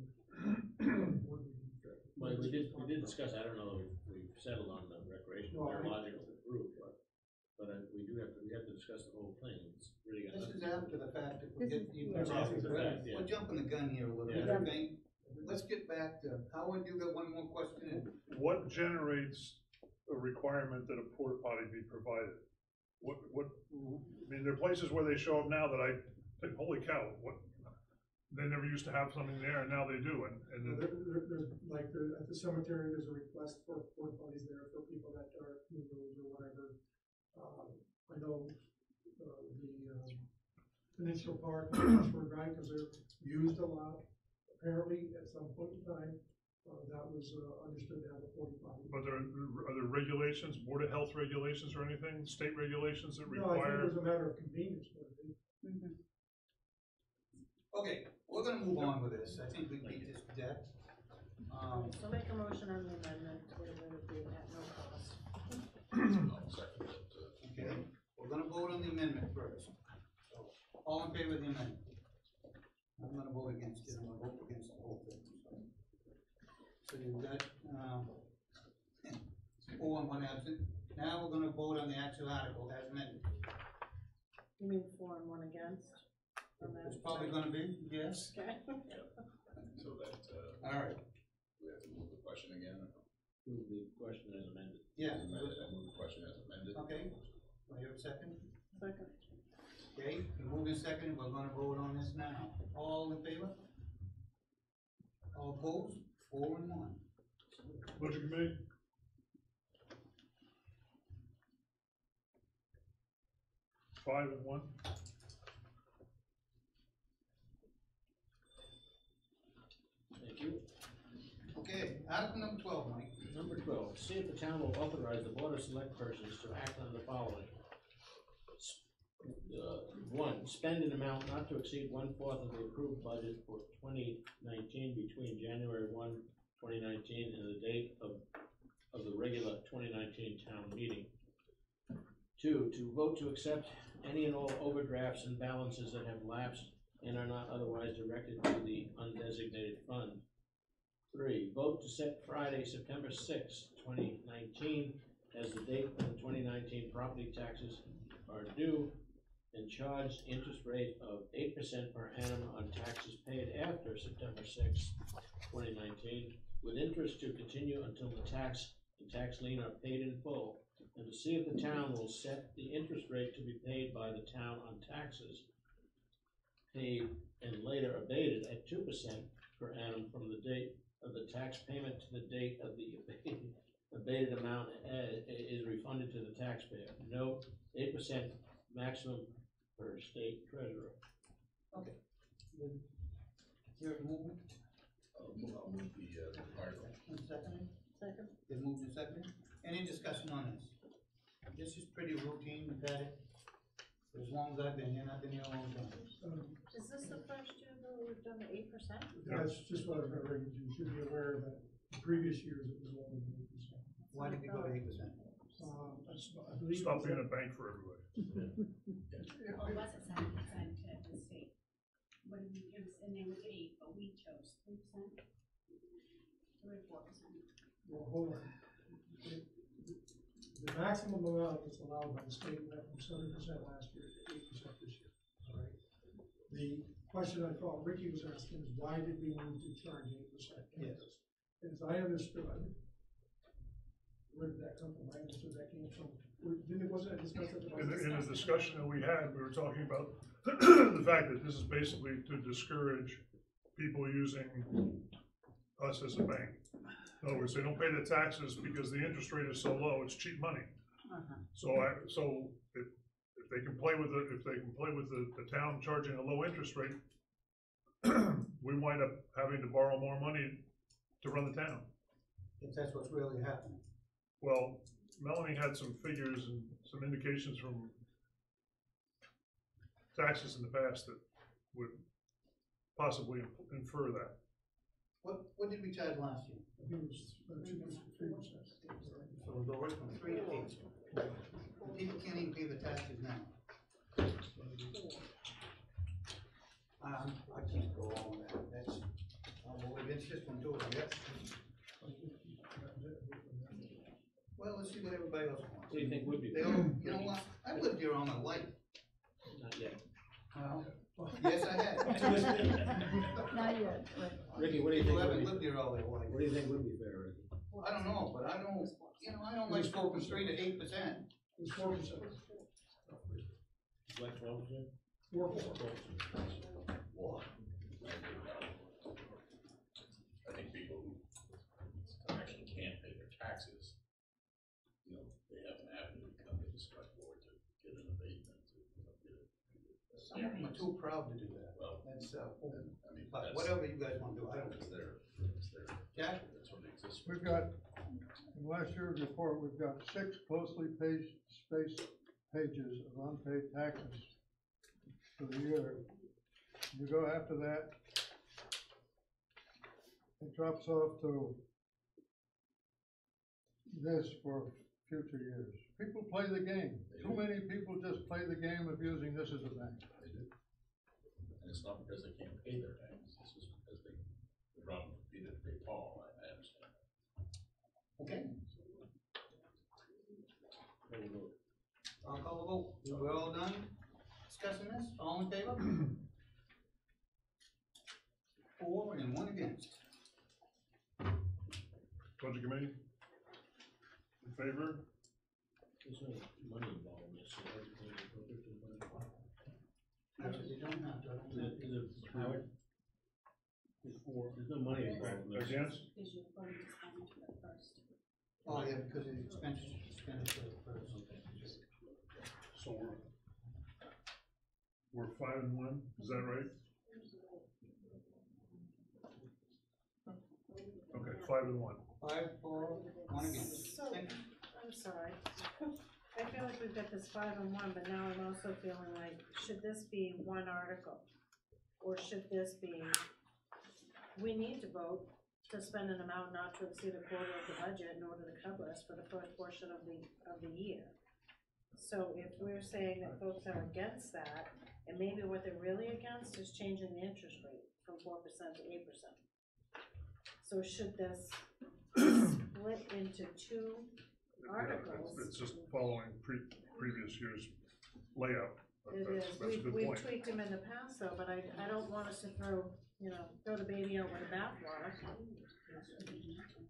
C: board meeting.
D: Well, we did discuss, I don't know if we've settled on the recreation,
C: No,
D: or
C: I-
D: logical group, but we have to discuss the whole thing. It's really got
A: This
D: nothing.
A: is after the fact, if we
L: This
A: get
L: is-
A: the
L: yeah.
A: process
D: After the
A: ready.
D: fact, yeah.
A: We're jumping the gun here a little
D: Yeah.
A: bit, okay? let's get back to, Howard, you got one more question?
G: What generates a requirement that a porta potty be provided? I mean, there are places where they show up now that I think, holy cow, they never used to have something there, and now they do, and
C: There's, like, at the cemetery, there's a request for porta potties there for people that are funerals or whatever. I know, the Peninsula Park, for Drive, because they're used a lot, apparently, at some point in time, that was, understood to have a porta potty.
G: but are there regulations, Board of Health regulations or anything, state regulations that
C: No, I think
G: require?
C: it was a matter of convenience, but I think.
A: Okay, we're gonna move on with this, I think we beat this to death.
B: So make a motion on the amendment, to get rid of the at no cost.
F: I'll second it,
A: Okay, we're gonna vote on the amendment first. All in favor of the amendment? I'm gonna vote against it, I'm gonna vote against the whole thing. So you've got, 4 and 1 absent. Now we're gonna vote on the actual article as amended.
B: You mean 4 and 1 against? On that?
A: It's probably gonna be, yes.
B: Okay.
F: so that,
A: All right,
F: we have to move the question again.
D: Move the question as amended.
A: yeah,
F: I move the question as amended.
A: okay. Do I hear a second?
B: Second.
A: Okay, we move in second, we're gonna vote on this now. All in favor? All opposed? 4 and 1.
G: Budget committee? Five and 1.
D: Thank you.
A: Okay, article number 12, Mike.
D: Number 12, see if the town will authorize the board of select persons to act on the following. 1, spend an amount not to exceed 1/4 of the approved budget for 2019 between January 1, 2019 and the date of the regular 2019 town meeting. 2, to vote to accept any and all overdrafts and balances that have lapsed and are not otherwise directed to the undesignated fund. 3, vote to set Friday, September 6, 2019 as the date when the 2019 property taxes are due and charge interest rate of 8% per annum on taxes paid after September 6, 2019, with interest to continue until the tax and tax lien are paid in full, and to see if the town will set the interest rate to be paid by the town on taxes paid and later abated at 2% per annum from the date of the tax payment to the date of the abated amount is refunded to the taxpayer. Note, 8% maximum per state treasurer.
A: Okay. Your movement,
F: I'll move the article.
A: and second,
B: Second.
A: been moved and seconded. Any discussion on this? This is pretty routine, we've had it for as long as I've been here, and I've been here a long time.
B: Is this the first year that we've done the 8%?
C: That's just what I'm gonna bring, you should be aware that the previous years it was lower than 8%.
A: Why did we go to 8%?
C: I believe.
G: Stop being a bank for everybody.
H: Or was it 7% to the state? What did we, it was, and they was 8, but we chose 3%? 3 or 4%?
C: Well, hold on. The maximum amount that's allowed by the state went from 7% last year to 8% this year, all right? The question I thought Ricky was asking is why did we move to charge 8% interest? As I understood, where did that come from? I understood that came from, wasn't it discussed at the budget?
G: In the discussion that we had, we were talking about the fact that this is basically to discourage people using us as a bank. In other words, they don't pay the taxes because the interest rate is so low, it's cheap money. So if they can play with the town charging a low interest rate, we wind up having to borrow more money to run the town.
A: If that's what's really happening.
G: Well, Melanie had some figures and some indications from taxes in the past that would possibly infer that.
A: What did we charge last year?
C: I think it was 3%.
A: So we're going from 3 to 8. The people can't even pay the taxes now. I can't go on that, that's, well, we've been this one too, I guess. Well, let's see what everybody else wants.
D: What do you think would be?
A: They all, you know what, I've lived here all my life.
D: Not yet.
A: Well, Yes, I have.
L: Not yet, right.
D: Ricky, what do you
A: People
D: think?
A: haven't lived here all their life.
D: What do you think would be fair, Ricky?
A: I don't know, but I don't, you know, I don't like go from 3 to 8%.
C: It's 4%.
D: Like 12%?
C: 4%.
F: Well, I think people who actually can't pay their taxes, you know, they have an avenue to come to the select board to get an abatement, to, you know, get it.
A: Some of them are too proud to do that.
F: Well,
A: That's,
F: I mean,
A: but
F: that's,
A: whatever you guys wanna do, I don't.
F: it's their,
A: Jack?
F: that's what exists. for.
E: We've got, in last year's report, we've got 6 closely spaced pages of unpaid taxes for the year. You go after that, it drops off to this for future years. People play the game. Too many people just play the game of using this as a bank.
F: They do. And it's not because they can't pay their taxes, it's just because they, the problem would be that they fall, I understand.
A: Okay. I'll call the vote. We're all done discussing this? All in favor? 4 and 1 against.
G: Budget committee? In favor?
D: There's no money involved in this, so everything is appropriate to the money.
A: Actually, they don't have to.
D: Is it Howard? There's no money involved in this.
G: Against?
H: Because you're going to spend it first.
A: Oh, yeah, because it's expenditure first.
G: So we're 5 and 1, is that right? Okay, 5 and 1.
A: 5 for, 1 against.
B: So, I'm sorry. I feel like we've got this 5 and 1, but now I'm also feeling like, should this be one article? Or should this be, we need to vote to spend an amount not to exceed a quarter of the budget in order to cover us for the first portion of the year. So if we're saying that folks are against that, and maybe what they're really against is changing the interest rate from 4% to 8%. So should this split into 2 articles?
G: It's just following previous year's layout.
B: It is,
G: That's a good
B: we've
G: point.
B: tweaked them in the past though, but I don't want us to throw the baby out with the bathwater.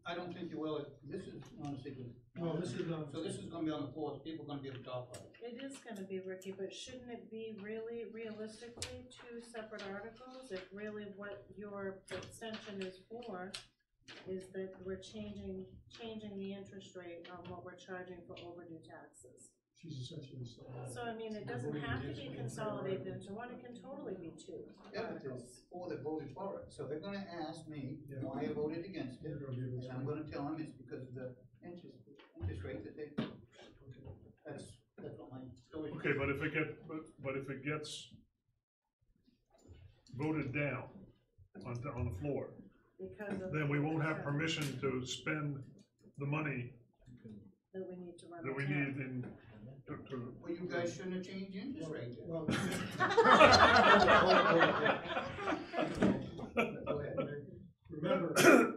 A: I don't think you will. This is honestly good.
C: No, this is not.
A: So this is gonna be on the floor, so people are gonna be at the top of it.
B: It is gonna be, Ricky, but shouldn't it be really realistically 2 separate articles? If really what your extension is for is that we're changing the interest rate on what we're charging for overdue taxes.
C: She's essentially saying.
B: So I mean, it doesn't have to be consolidated into one, it can totally be 2
A: Yeah, but there's 4 that voted for it, so they're gonna ask me
C: Yeah.
A: why I voted against it,
C: You're gonna give us
A: and I'm gonna tell them it's because of the interest rate that they, that's what my story.
G: Okay, but if it gets voted down on the floor,
B: because of.
G: then we won't have
B: 4%
G: permission to spend the money
B: That we need to run.
G: that
B: the
G: we
B: town.
G: need to.
A: Well, you guys shouldn't have changed the interest rate then.
C: Well,
A: Go ahead.
C: remember,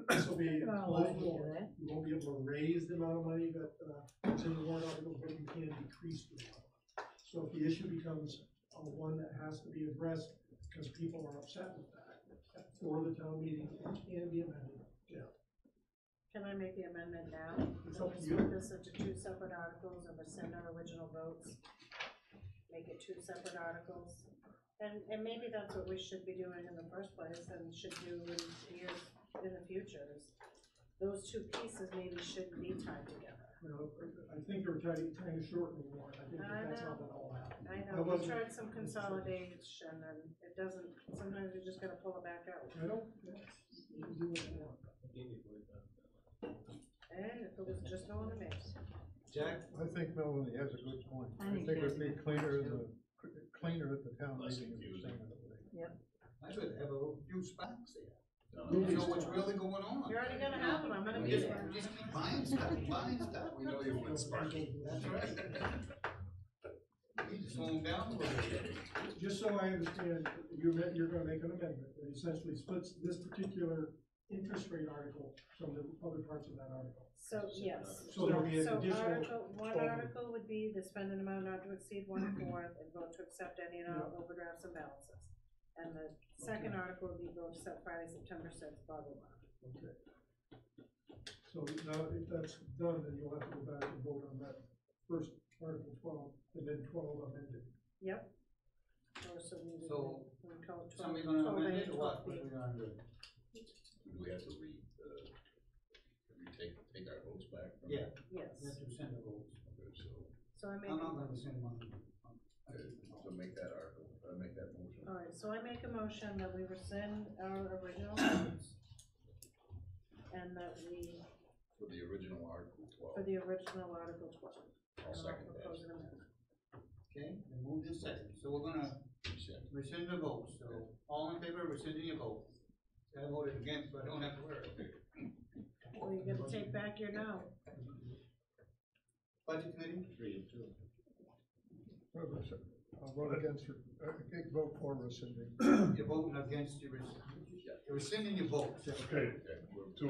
C: this will be
L: Well,
C: closed
L: I
C: door.
L: hear that.
C: You won't be able to raise the amount of money that, is in the warrant article, but you can decrease the amount. So if the issue becomes one that has to be addressed, because people are upset with that, for the town meeting, it can be amended, yeah.
B: Can I make the amendment now?
C: It's
B: That
C: up
B: we
C: to you.
B: split this into 2 separate articles and rescind our original votes? Make it 2 separate articles? And maybe that's what we should be doing in the first place and should do in years in the future. Is those 2 pieces maybe shouldn't be tied together.
C: Well, I think you're trying to shorten the warrant, I think that's how that all happened.
B: I
C: I
B: know, we
C: wasn't-
B: tried some consolidation and it doesn't, sometimes you just gotta pull it back out.
C: I don't, you can do what you want.
B: And if it was just going to me.
A: Jack?
E: I think Melanie has a good point.
L: I
E: I
L: think
E: think it'd
L: that's
E: be
L: a good
E: cleaner
L: point,
E: at the town
F: Less
E: meeting. if it's
F: confusing.
E: done that way.
A: I should have a few spots there.
F: No,
A: You know what's really going on.
B: You're already gonna have them, I'm gonna
A: We
B: be
A: just,
B: there.
A: we just keep buying stuff.
F: We know you went sparky.
A: That's right. We need to slow them down a little bit.
C: Just so I understand, you're gonna make an amendment that essentially splits this particular interest rate article from the other parts of that article.
B: So, yes.
C: So there'll be an
B: So
C: additional
B: one
C: 12.
B: article would be to spend an amount not to exceed 1/4 and vote to accept any and all
C: Yeah.
B: overdrafts and balances. And the second article would be vote to set Friday, September sixth, blah, blah, blah.
C: Okay. So now, if that's done, then you'll have to go back and vote on that first Article 12, and then 12 amended.
B: Yep. Or so we would,
A: So,
B: we call it 12,
A: Somebody gonna
B: 12A,
A: amend it or what?
B: 12B.
A: What we gonna do?
F: Do we have to take our votes back from?
A: Yeah,
B: Yes,
A: you have to rescind the votes.
F: Okay, so,
B: so I make,
A: I'm not gonna rescind mine.
F: so make that article, make that motion.
B: alright, so I make a motion that we rescind our original votes. And that we,
F: For the original Article
B: for
F: 12.
B: the original Article 12.
F: I'll second that.
B: propose an amendment.
A: Okay, then move this second, so we're gonna rescind the votes, so all in favor of rescinding your vote? I voted against, so I don't have to worry.
B: Well, you gotta take back your no.
A: Budget committee?
D: 3 and 2.
E: I'll vote against it, I can't vote for rescinding.
A: You're voting against your, you're rescinding your votes.
G: Okay, to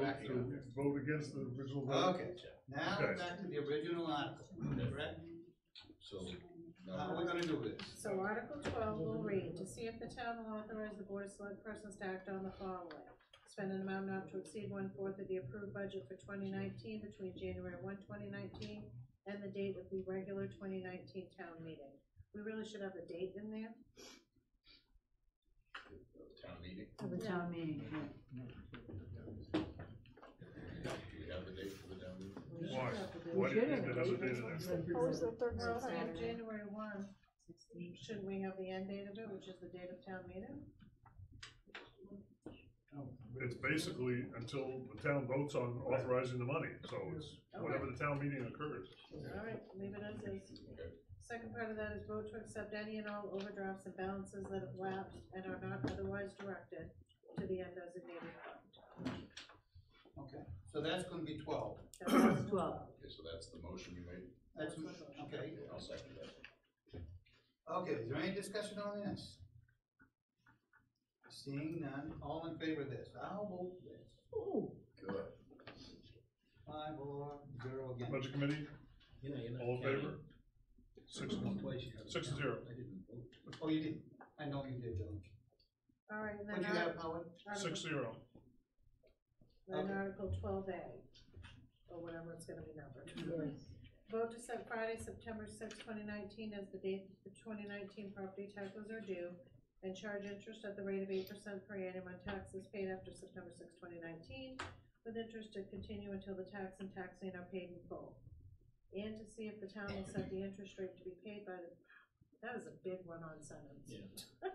G: vote against the original vote.
A: Okay, now
G: Okay.
A: back to the original article, correct?
F: So,
A: How are we gonna do this?
B: So Article 12 will read, to see if the town will authorize the board of select persons to act on the following. Spend an amount not to exceed 1/4 of the approved budget for 2019 between January 1, 2019 and the date of the regular 2019 town meeting. We really should have a date in there.
F: town meeting,
L: Of the town meeting,
F: do we have the date for the town meeting?
B: We should
G: Why?
B: have the date.
G: Why do you
L: should
G: think
L: have
G: that
L: a
G: has a
L: date.
G: date in there?
N: Suppose the third
B: Well, if we have
N: Saturday.
B: January 1, shouldn't we have the end date of it, which is the date of town meeting?
G: It's basically until the town votes on authorizing the money, so it's whenever the town meeting occurs.
B: Alright, leave it as is.
F: Okay.
B: Second part of that is vote to accept any and all overdrafts and balances that have lapsed and are not otherwise directed to the undesignated fund.
A: Okay, so that's gonna be 12.
B: That's Article
L: 12.
F: Okay, so that's the motion you made?
A: That's,
B: my motion.
A: okay.
F: I'll second that.
A: Okay, is there any discussion on this? Seeing none, all in favor of this? I'll vote this.
L: Ooh,
F: Good.
A: 5 or 0 against.
G: Budget committee,
D: You know, you're not
G: all in
D: counting.
G: favor? 6
D: Twice you have
G: Six
D: to
G: and
D: count.
G: zero.
D: I didn't vote.
A: Oh, you did? I know you did, John.
B: Alright, and
A: What'd
B: then
A: you have, Howard?
G: 6-0.
B: Then
A: Okay.
B: Article 12A, or whatever it's gonna be numbered.
L: yes.
B: Vote to set Friday, September 6, 2019 as the date the 2019 property taxes are due and charge interest at the rate of 8% per annum on taxes paid after September 6, 2019, with interest to continue until the tax and taxing are paid in full. And to see if the town will set the interest rate to be paid by the, that is a big run-on sentence.
D: Yeah.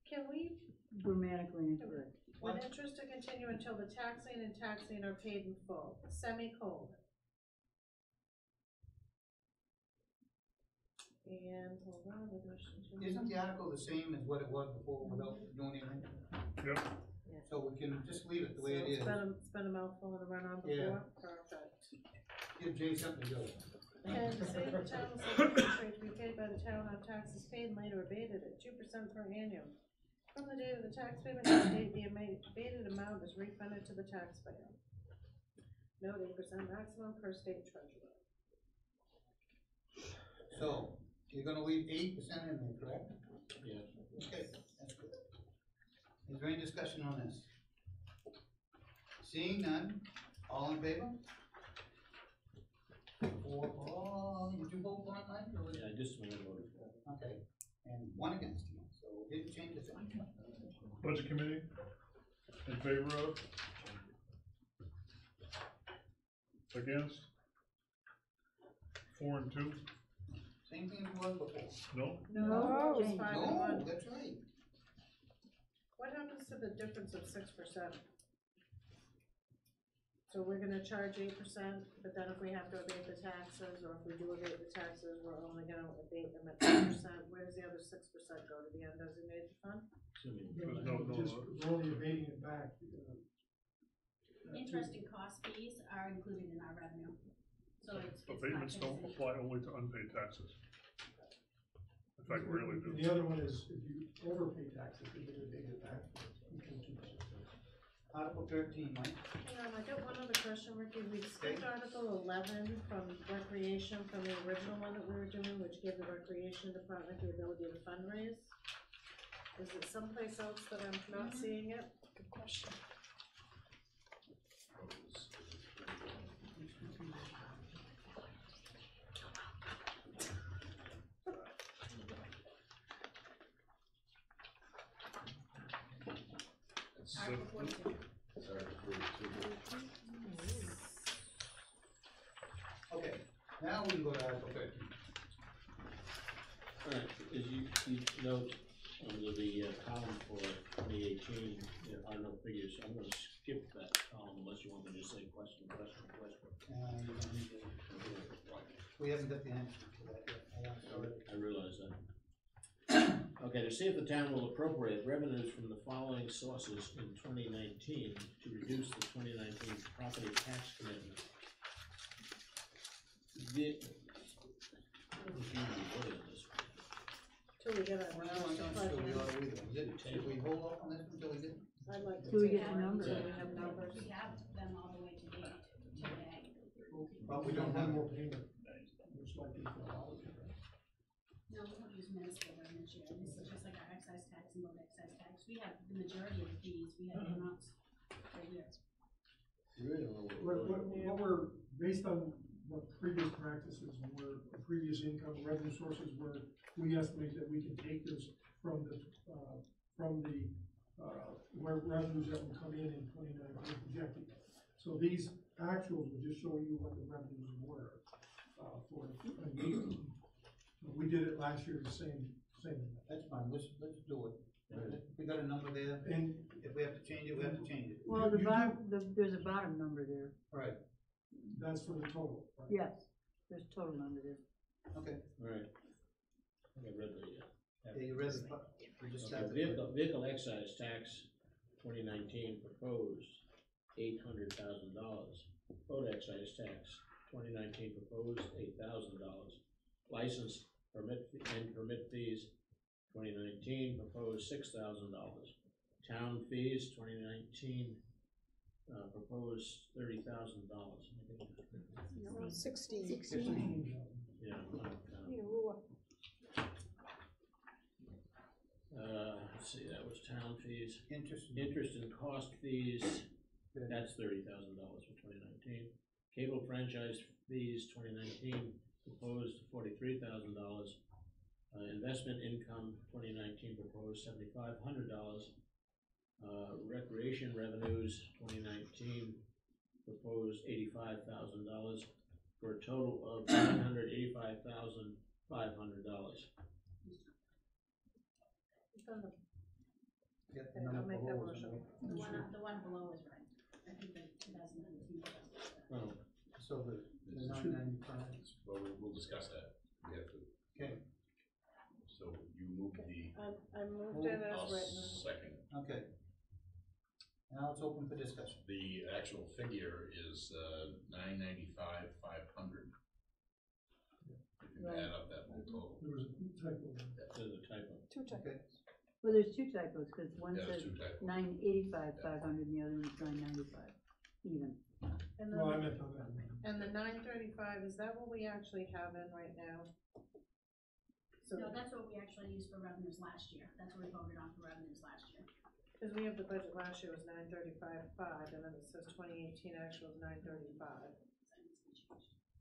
B: Can we,
L: Grammatically incorrect.
B: with interest to continue until the taxing and taxing are paid in full, semicolon. And, hold on, the question two.
A: Isn't the article the same as what it was before without doing anything?
G: Yep,
A: So we can just leave it the way it is.
B: It's been a mouthful and a run-on
A: Yeah.
B: before, perfect.
A: Give Jay something to do.
B: And to say the town will set the interest rate to be paid by the town on taxes paid and later abated at 2% per annum. From the date of the tax payment to the date the abated amount is refunded to the taxpayer. Note 8% maximum per state treasurer.
A: So, you're gonna leave 8% in there, correct?
D: Yes.
A: Okay, that's good. Is there any discussion on this? Seeing none, all in favor? Did you vote for it, Mike, or was it?
D: Yeah, just one voted for.
A: Okay, and 1 against you, so it didn't change the thing.
G: budget committee, in favor of? Against? 4 and 2,
A: Same thing as it was before.
G: no?
B: No, it's
L: Change.
B: 5 and
A: No,
B: 1.
A: that's right.
B: What happens to the difference of 6%? So we're gonna charge 8%, but then if we have to abate the taxes, or if we do abate the taxes, we're only gonna abate them at 2%, where does the other 6% go, to the undesignated fund?
D: Assuming.
G: No,
C: Just, we're only abating it back.
H: Interest and cost fees are included in our revenue, so it's.
G: Abatements don't apply only to unpaid taxes. In fact, rarely do.
C: The other one is if you overpay taxes, you can abate it back. You can keep it.
A: Article 13, Mike.
B: Hang on, I got one other question, Ricky, we skipped Article 11 from recreation, from the original one that we were doing, which gave the recreation department the ability to fundraise. Is it someplace else that I'm not seeing it?
N: Good question.
H: Article 42.
A: Okay, now we can go to Article 13.
D: Alright, as you note, under the column for 2018, there are no figures, so I'm gonna skip that column unless you want me to just say question.
A: You don't need to- We haven't got the answer to that yet. Sorry.
D: I realize that. Okay, to see if the town will appropriate revenues from the following sources in 2019 to reduce the 2019 property tax commitment. What was usually voted on this?
B: Till we get our
A: Well,
B: numbers
A: I'm
B: to
A: not sure we
B: budget.
A: are either. Should we hold off on this until we get?
B: I'd like to.
L: Till we
B: take
L: get the
B: one
L: numbers.
B: until we have numbers.
H: We have them all the way to date today.
A: But we don't have
C: more payment, most likely for a holiday, right?
H: No, we don't use municipal them this year. This is just like our excise tax and road excise tax. We have the majority of the fees, we have the amounts for years.
D: Really don't know what
C: What we're, based on what previous practices were, previous income revenue sources were, we estimate that we can take this from the where revenues that will come in 2019 projected. So these actuals will just show you what the revenues were, for 2018. We did it last year, the same.
A: That's fine, let's do it. If we got a number there,
C: And
A: if we have to change it, we have to change it.
L: Well, there's a bottom number there.
A: Right,
C: that's for the total, right?
L: Yes, there's total number there.
A: okay.
D: Alright. I think I read the,
A: Yeah, you read it, we just have
D: okay,
A: to.
D: vehicle excise tax 2019 proposed $800,000. Boat excise tax 2019 proposed $8,000. License permit fees 2019 proposed $6,000. Town fees 2019 proposed $30,000.
N: No, 16.
D: Yeah.
N: Need a ruler.
D: Let's see, that was town fees.
A: Interest.
D: Interest and cost fees, that's $30,000 for 2019. Cable franchise fees, 2019, proposed $43,000. Investment income, 2019, proposed $7,500. Recreation revenues, 2019, proposed $85,000, for a total of $985,500.
A: Get the
B: Okay, I'll
A: number
B: make that
A: below is
B: motion.
H: The one below is right. I think the 2019.
D: Oh,
A: So the 995.
F: Well, we'll discuss that. We have to,
A: Okay,
F: so you moved the,
B: I moved it as
F: I'll
B: written.
F: second.
A: okay. Now it's open for discussion.
F: The actual figure is, $995,500. If you add up that whole total.
C: There was a typo.
D: there's a typo.
N: Two typos.
L: Well, there's two typos, because one
F: Yeah,
L: says
F: there's two typos.
L: 985,500 and the other one's 995, even.
B: And
C: Well, I
B: then,
C: meant on that one.
B: and the 935, is that what we actually have in right now? So,
H: No, that's what we actually used for revenues last year. That's what we voted on for revenues last year.
B: because we have the budget last year was 935.5, and then it says 2018 actual is 935.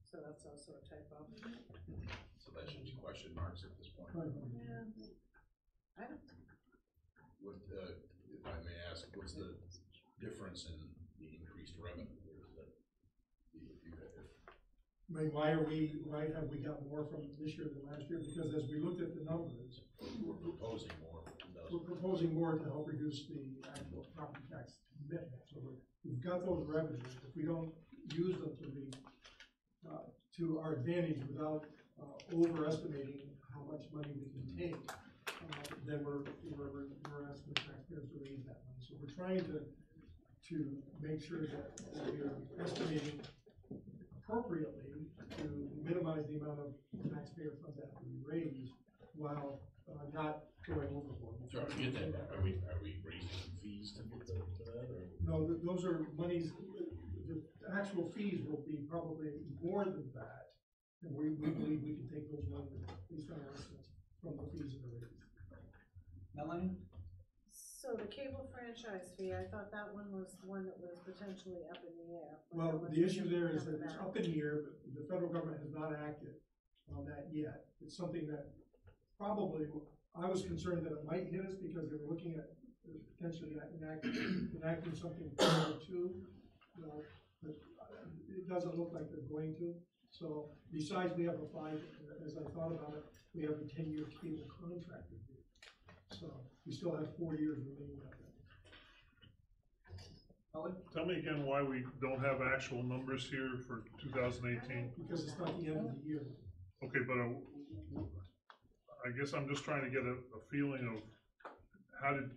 B: So that's also a typo.
F: So that should be question marks at this point.
B: Yeah. I don't,
F: What, if I may ask, what's the difference in the increased revenue?
C: I mean, why have we got more from this year than last year? Because as we looked at the numbers,
F: We're proposing more.
C: we're proposing more to help reduce the actual property tax commitment. So we've got those revenues. If we don't use them to our advantage without overestimating how much money we can take, then we're asking the taxpayers to raise that money. So we're trying to make sure that we're estimating appropriately to minimize the amount of taxpayer funds that we raise while not going overboard.
F: So are we getting that? Are we raising fees to get to that, or?
C: No, those are monies, the actual fees will be probably more than that. And we believe we can take those monies based on our estimates from the fees that are raised.
A: Melanie?
B: So the cable franchise fee, I thought that one was one that was potentially up in the air.
C: Well, the issue there is that it's up in the air, but the federal government has not acted on that yet. It's something that probably, I was concerned that it might hit us because they were looking at potentially enacting something prior to, but it doesn't look like they're going to. So besides, we have as I thought about it, we have a 10-year cable contract with you. So we still have 4 years remaining of that.
G: Tell me again why we don't have actual numbers here for 2018?
C: Because it's not the end of the year.
G: Okay, but I guess I'm just trying to get a feeling of how did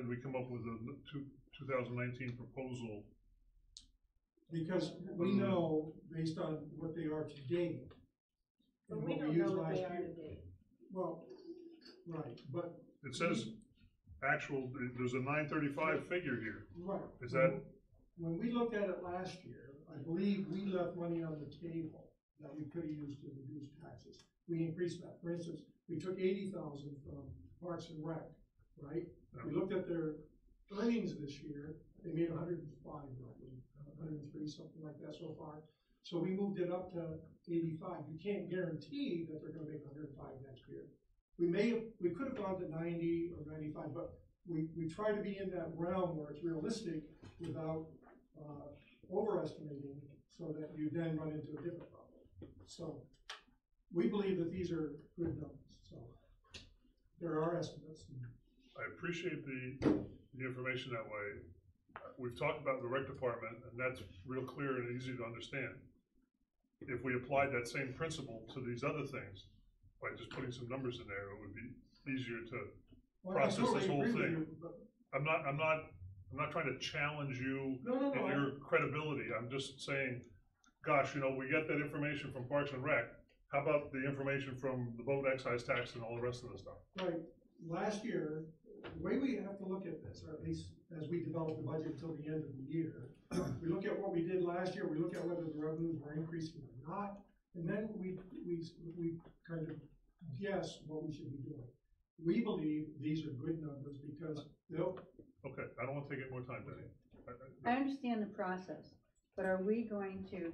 G: we come up with a 2019 proposal?
C: Because we know, based on what they are today,
B: But
C: and
B: we
C: what
B: don't
C: we
B: know
C: used
B: what
C: last
B: they are
C: year.
B: today.
C: Well, right, but.
G: It says actual, there's a 935 figure here.
C: Right.
G: Is that?
C: When we looked at it last year, I believe we left money on the table that we could have used to reduce taxes. We increased that. For instance, we took 80,000 from Parks and Rec, right? We looked at their earnings this year, they made 105 roughly, 103, something like that so far. So we moved it up to 85. You can't guarantee that they're gonna make 105 next year. We could have gone to 90 or 95, but we try to be in that realm where it's realistic without overestimating, so that you then run into a different problem. So we believe that these are good numbers, so there are estimates.
G: I appreciate the information that way. We've talked about the rec department, and that's real clear and easy to understand. If we applied that same principle to these other things, by just putting some numbers in there, it would be easier to process this whole thing. I'm not trying to challenge you in your credibility. I'm just saying, gosh, we get that information from Parks and Rec. How about the information from the boat excise tax and all the rest of the stuff?
C: Right. Last year, the way we have to look at this, or at least as we develop the budget until the end of the year, we look at what we did last year, we look at whether the revenues were increasing or not, and then we kind of guess what we should be doing. We believe these are good numbers because they'll.
G: Okay, I don't want to take any more time, Denny.
L: I understand the process, but are we going to,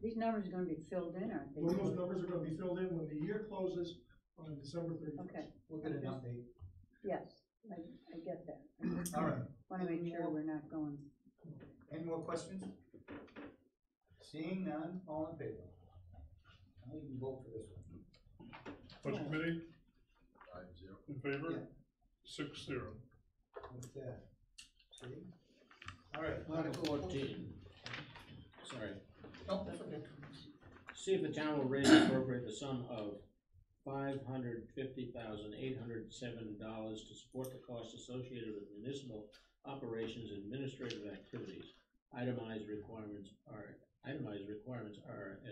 L: these numbers are gonna be filled in, aren't they?
C: Those numbers are gonna be filled in when the year closes on December 31st.
L: Okay.
A: We'll get an update.
L: Yes, I get that. I just
A: All right.
L: wanna make sure we're not going.
A: Any more questions? Seeing none, all in favor? Now you can vote for this one.
G: Budget committee,
F: 5-0.
G: in favor?
A: Yeah.
G: 6-0.
A: What's that? See? All right.
D: Article 14. Sorry.
A: No, that's okay.
D: See if the town will raise and appropriate the sum of $550,807 to support the costs associated with municipal operations and administrative activities. Itemized requirements are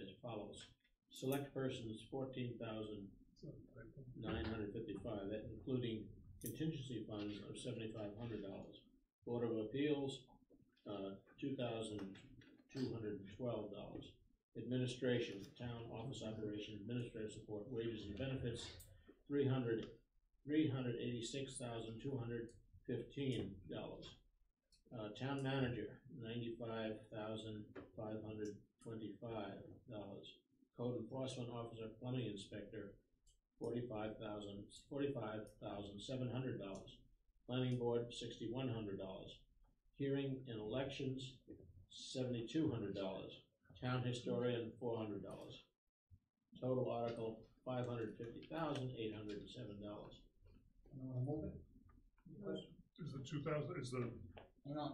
D: as follows. Select persons, $14,955, that including contingency funds of $7,500. Board of Appeals, $2,212. Administration, town office operation, administrative support, wages and benefits, $386,215. Town manager, $95,525. Code enforcement officer, plumbing inspector, $45,700. Planning board, $6,100. Hearing and elections, $7,200. Town historian, $400. Total article, $550,807.
A: Wanna move it? Question?
G: Is the 2,000, is the,
A: Hang on.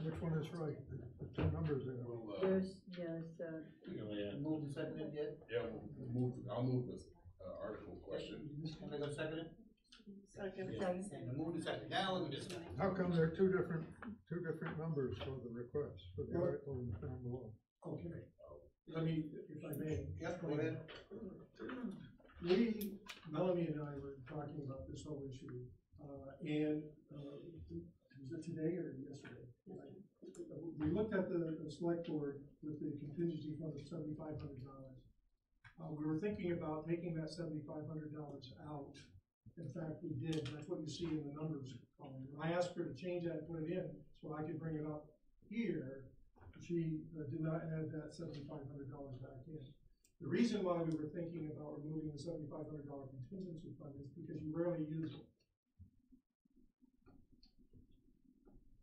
E: Which one is right? The two numbers there.
L: There's,
A: Moved and seconded yet?
F: Yeah, I'll move this, article question.
A: Am I gonna second it?
B: Second.
A: And moved and seconded. Now let me just.
E: How come there are two different numbers for the request, for the article and town law?
C: Okay. Let me, if I may.
A: Yes, go ahead.
C: Melanie and I were talking about this whole issue, and was it today or yesterday? We looked at the select board with the contingency fund of $7,500. We were thinking about taking that $7,500 out In fact, we did, that's what you see in the numbers column. When I asked her to change that and put it in, so I could bring it up here, she did not add that $7,500 back in. The reason why we were thinking about removing the $7,500 contingency fund is because you rarely use it.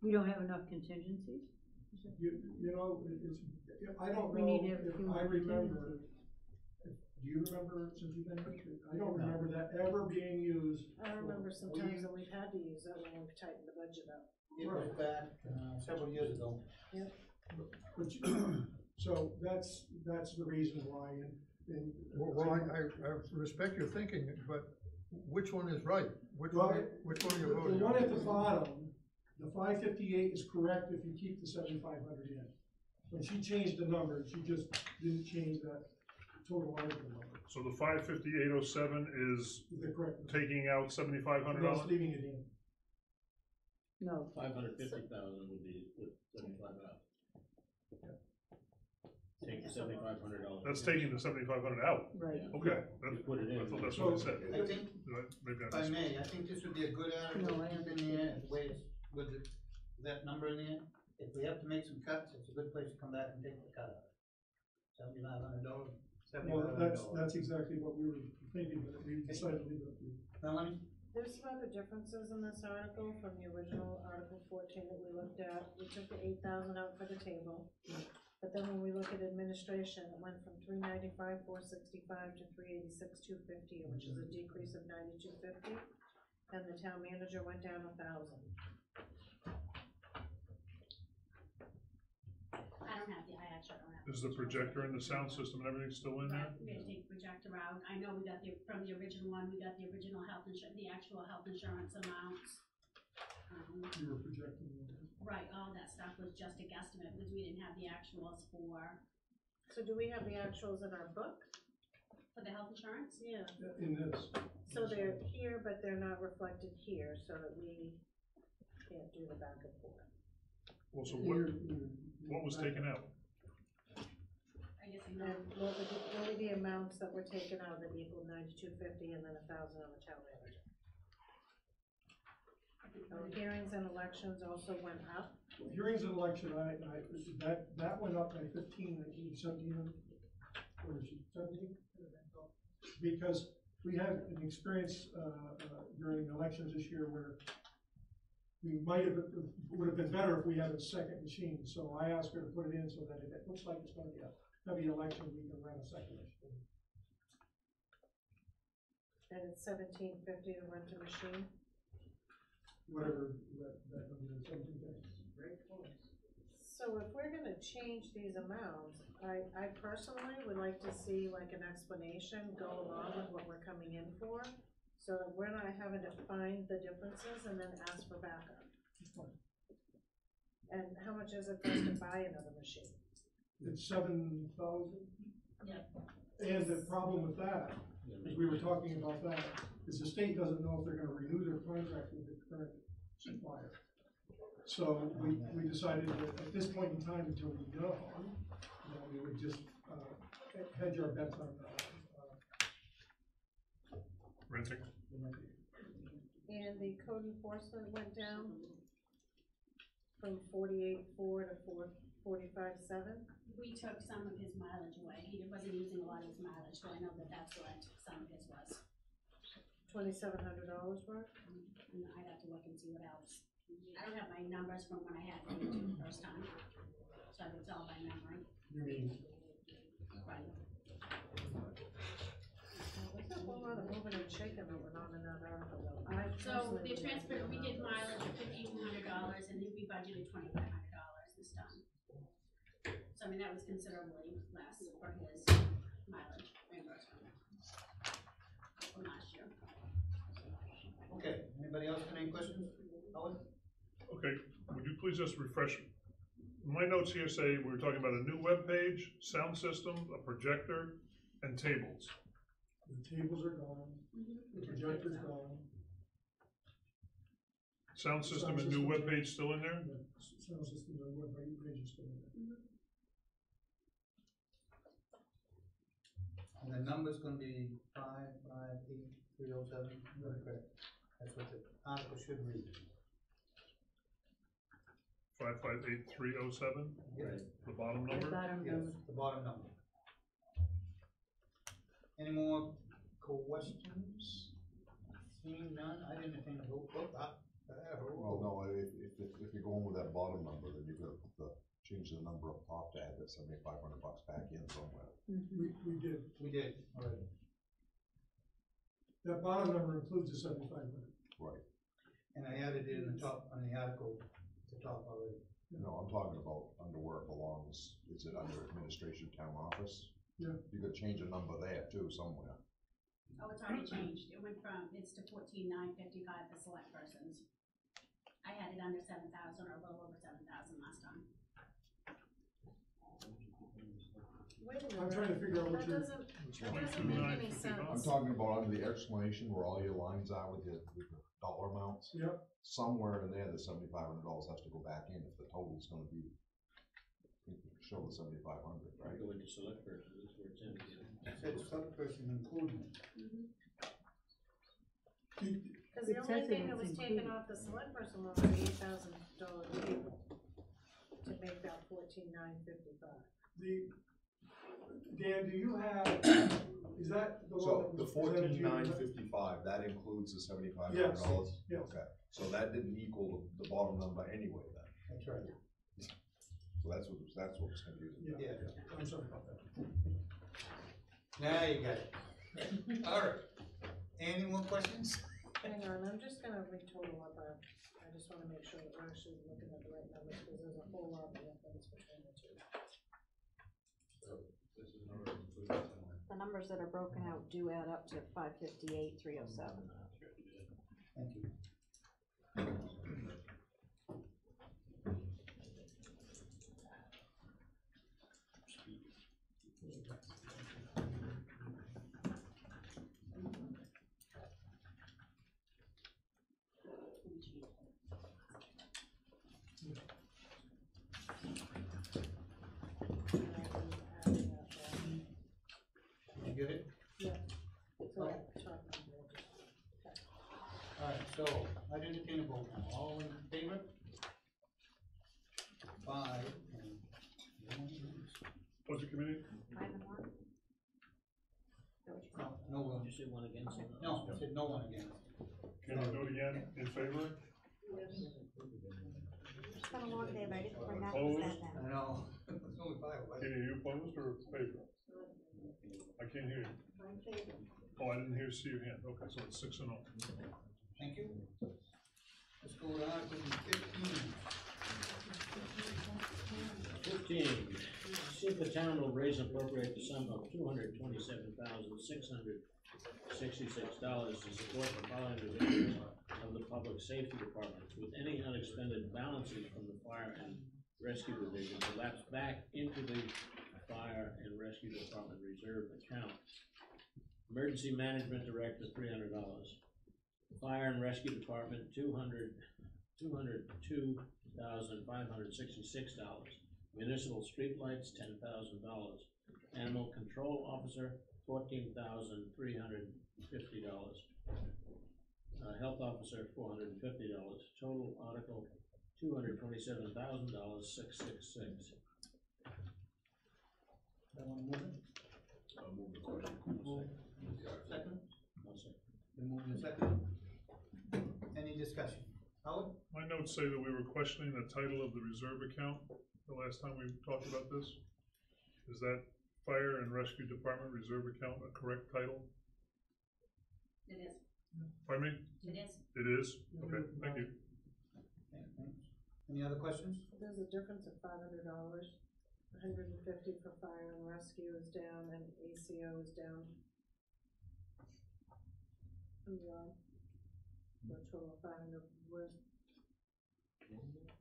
L: We don't have enough contingencies?
C: You know, I don't
L: We
C: know
L: need to have a
C: if
L: few
C: I
L: more
C: remember,
L: contingencies.
C: do you remember since you've been here? I don't remember that ever being used.
B: I remember sometimes that we've had to use it when we've tightened the budget up.
A: It was back, several years ago.
B: Yep.
C: But so that's the reason why, and.
E: Well, I respect your thinking, but which one is right? Which
C: Well,
E: one are you
C: The
E: voting
C: one
E: on?
C: at the bottom, the 558 is correct if you keep the 7,500 in. When she changed the number, she just didn't change that total article number.
G: So the 55807 is
C: The correct,
G: taking out
C: no,
G: $7,500?
C: it's leaving it in.
L: No.
D: 550,000 would be with 75 out. Take the $7,500.
G: That's taking the 7,500 out?
L: Right.
G: Okay,
D: You put it in.
G: I thought that's what it said.
A: I think,
G: Maybe
A: if I may, I think this would be a good article
L: No, I
A: to keep in there, the way it's, with that number in there. If we have to make some cuts, it's a good place to come back and take the cut out. $7,500,
C: Well,
A: $7,500.
C: that's exactly what we were thinking, but we decided to leave it up to you.
A: Melanie?
B: There's some other differences in this article from the original Article 14 that we looked at. We took the 8,000 out for the table. But then when we look at administration, it went from 395, 465 to 386, 250, which is a decrease of 92.50. And the town manager went down 1,000.
H: I don't have I don't have.
G: Is the projector and the sound system and everything still in there?
H: Right, we had to take the projector out. I know we got from the original one, we got the original health insurance, the actual health insurance amounts.
C: You were projecting.
H: Right, all that stuff was just a guesstimate, because we didn't have the actuals for
B: So do we have the actuals in our book?
H: the health insurance.
B: Yeah.
C: In this.
B: So they're here, but they're not reflected here, so that we can't do the back and forth.
G: Well, so what was taken out?
H: I guess
B: And what were the amounts that were taken out that equaled 92.50 and then 1,000 on the town manager? Hearings and elections also went up.
C: Hearings and election, that went up by 15, 17, what is it, 17? Because we had an experience, during elections this year where we would have been better if we had a second machine, so I asked her to put it in so that if it looks like it's gonna be a heavy election, we can run a second machine.
B: And it's 17.50 to rent a machine.
C: Whatever that number is, 17 days.
B: So if we're gonna change these amounts, I personally would like to see like an explanation go along with what we're coming in for, so that we're not having to find the differences and then ask for backup. And how much is it for us to buy another machine?
C: It's 7,000.
H: Yep.
C: And the problem with that, as we were talking about that, is the state doesn't know if they're gonna renew their contract with the current supplier. So we decided that at this point in time, until we know, that we would just, hedge our bets on,
G: Renting?
B: And the code enforcement went down from 48.4 to 45.7.
H: We took some of his mileage away. He wasn't using a lot of his mileage, so I know that's what some of his was.
B: $2,700 worth.
H: And I'd have to look and see what else. I don't have my numbers from when I had him the first time, so it's all by memory.
C: you mean,
H: Right.
B: There's a whole lot of moving and shaking that went on in that article though.
H: So the transfer, we did mileage of $1,500 and then we budgeted $2,500 this time. So I mean, that was considerably less for his mileage reimbursement from last year.
A: Okay, anybody else got any questions? Howard?
G: Okay, would you please just refresh? My notes here say we were talking about a new web page, sound system, a projector, and tables.
C: the tables are gone, the projector's gone,
G: Sound system and new web page still in there?
C: the sound system, the web page is still in there.
A: And the number's gonna be 5, 5, 8, 307? Okay. That's what the article should read.
G: 558307,
A: Yes.
G: the bottom
L: The
G: number?
L: bottom
A: Yes,
L: number.
A: the bottom number. Any more questions? Seeing none, I didn't think,
M: Well, no, if you're going with that bottom number, then you've got to change the number up top to add that $7,500 back in somewhere.
C: We did.
A: We did, already.
C: That bottom number includes the 7,500.
M: Right.
A: And I added it in the top, on the article, the top already.
M: No, I'm talking about under where it belongs. Is it under administration town office?
C: Yeah.
M: You could change a number there too, somewhere.
H: Oh, it's already changed. It went from, it's to 14,955 for select persons. I had it under 7,000 or a little over 7,000 last time.
B: Wait a minute.
C: I'm trying to figure out what
B: That
C: you're.
B: doesn't make any sense.
M: I'm talking about under the explanation where all your lines are with the dollar amounts.
C: Yep.
M: Somewhere in there, the $7,500 has to go back in if the total's gonna be, show the 7,500, right?
D: Go into select person, this is where it's in.
A: It said some person including.
B: Cause the
L: It
B: only
L: says it
B: thing that
L: was
B: was taken
L: included.
B: off the select person loan was the $8,000 cable to make that 14,955.
C: Dan, do you have, is that the one?
M: So
C: that
M: the
C: was presented to you?
M: 14,955, that includes the $7,500?
C: Yes, yes.
M: Okay, so that didn't equal the bottom number anyway then?
A: That's right.
M: So that's what was confusing.
C: Yeah,
A: Yeah.
C: I'm sorry about that.
A: Now you got it. All right. Any more questions?
B: Hang on, I'm just gonna retotal up I just wanna make sure that we're actually looking at the right numbers, because there's a whole lot of difference between the two.
I: The numbers that are broken out do add up to 558,307.
A: Thank you. Did you get it?
B: Yeah. So, top number.
A: All right, so I entertain a vote now. All in favor? 5 and 1.
G: Budget committee?
I: 5 and 1?
A: No one.
D: Did you say one against?
A: No, I said no one again.
G: Can we do it again? In favor?
I: It's been a long day, but I didn't bring that
G: Opposed?
I: down.
A: I know. It's only 5.
G: Kenny, are you opposed or favor? I can't hear you. Oh, I didn't see your hand. Okay, so it's 6-0.
A: Thank you. Let's go to Article 15.
D: 15, see if the town will raise and appropriate the sum of $227,666 to support the following divisions of the Public Safety Department, with any unexpended balances from the Fire and Rescue Division to lapse back into the Fire and Rescue Department Reserve account. Emergency Management Director, $300. Fire and Rescue Department, $202,566. Municipal Streetlights, $10,000. Animal Control Officer, $14,350. Health Officer, $450. Total article, $227,666.
A: I want to move it.
F: I'll move the question.
A: Second.
D: No, sir.
A: Been moved and second. Any discussion? Howard?
G: My notes say that we were questioning the title of the reserve account the last time we talked about this. Is that Fire and Rescue Department Reserve Account a correct title?
H: It is.
G: Pardon me?
H: It is.
G: It is? Okay, thank you.
A: Okay, thanks. Any other questions?
B: There's a difference of $500, $150 for fire and rescue is down, and ACO is down. And, the total of 500,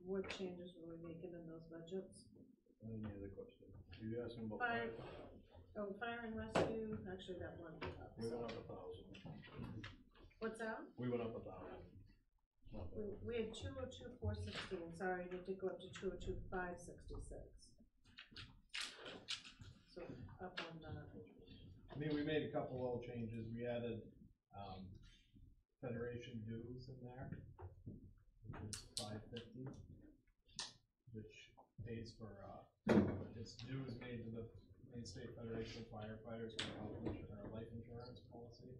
B: what changes were we making in those budgets?
K: Any other question? You asking about
B: Fire, fire and rescue, actually that one went up.
K: We went up 1,000.
B: What's that?
K: We went up 1,000.
B: We had 202,416, sorry, it did go up to 202,566. So up on that.
K: I mean, we made a couple little changes. We added
O: Federation dues in there, which is $550, which pays for, it's dues made to the Maine State Federation of Firefighters for health insurance, or life insurance policy.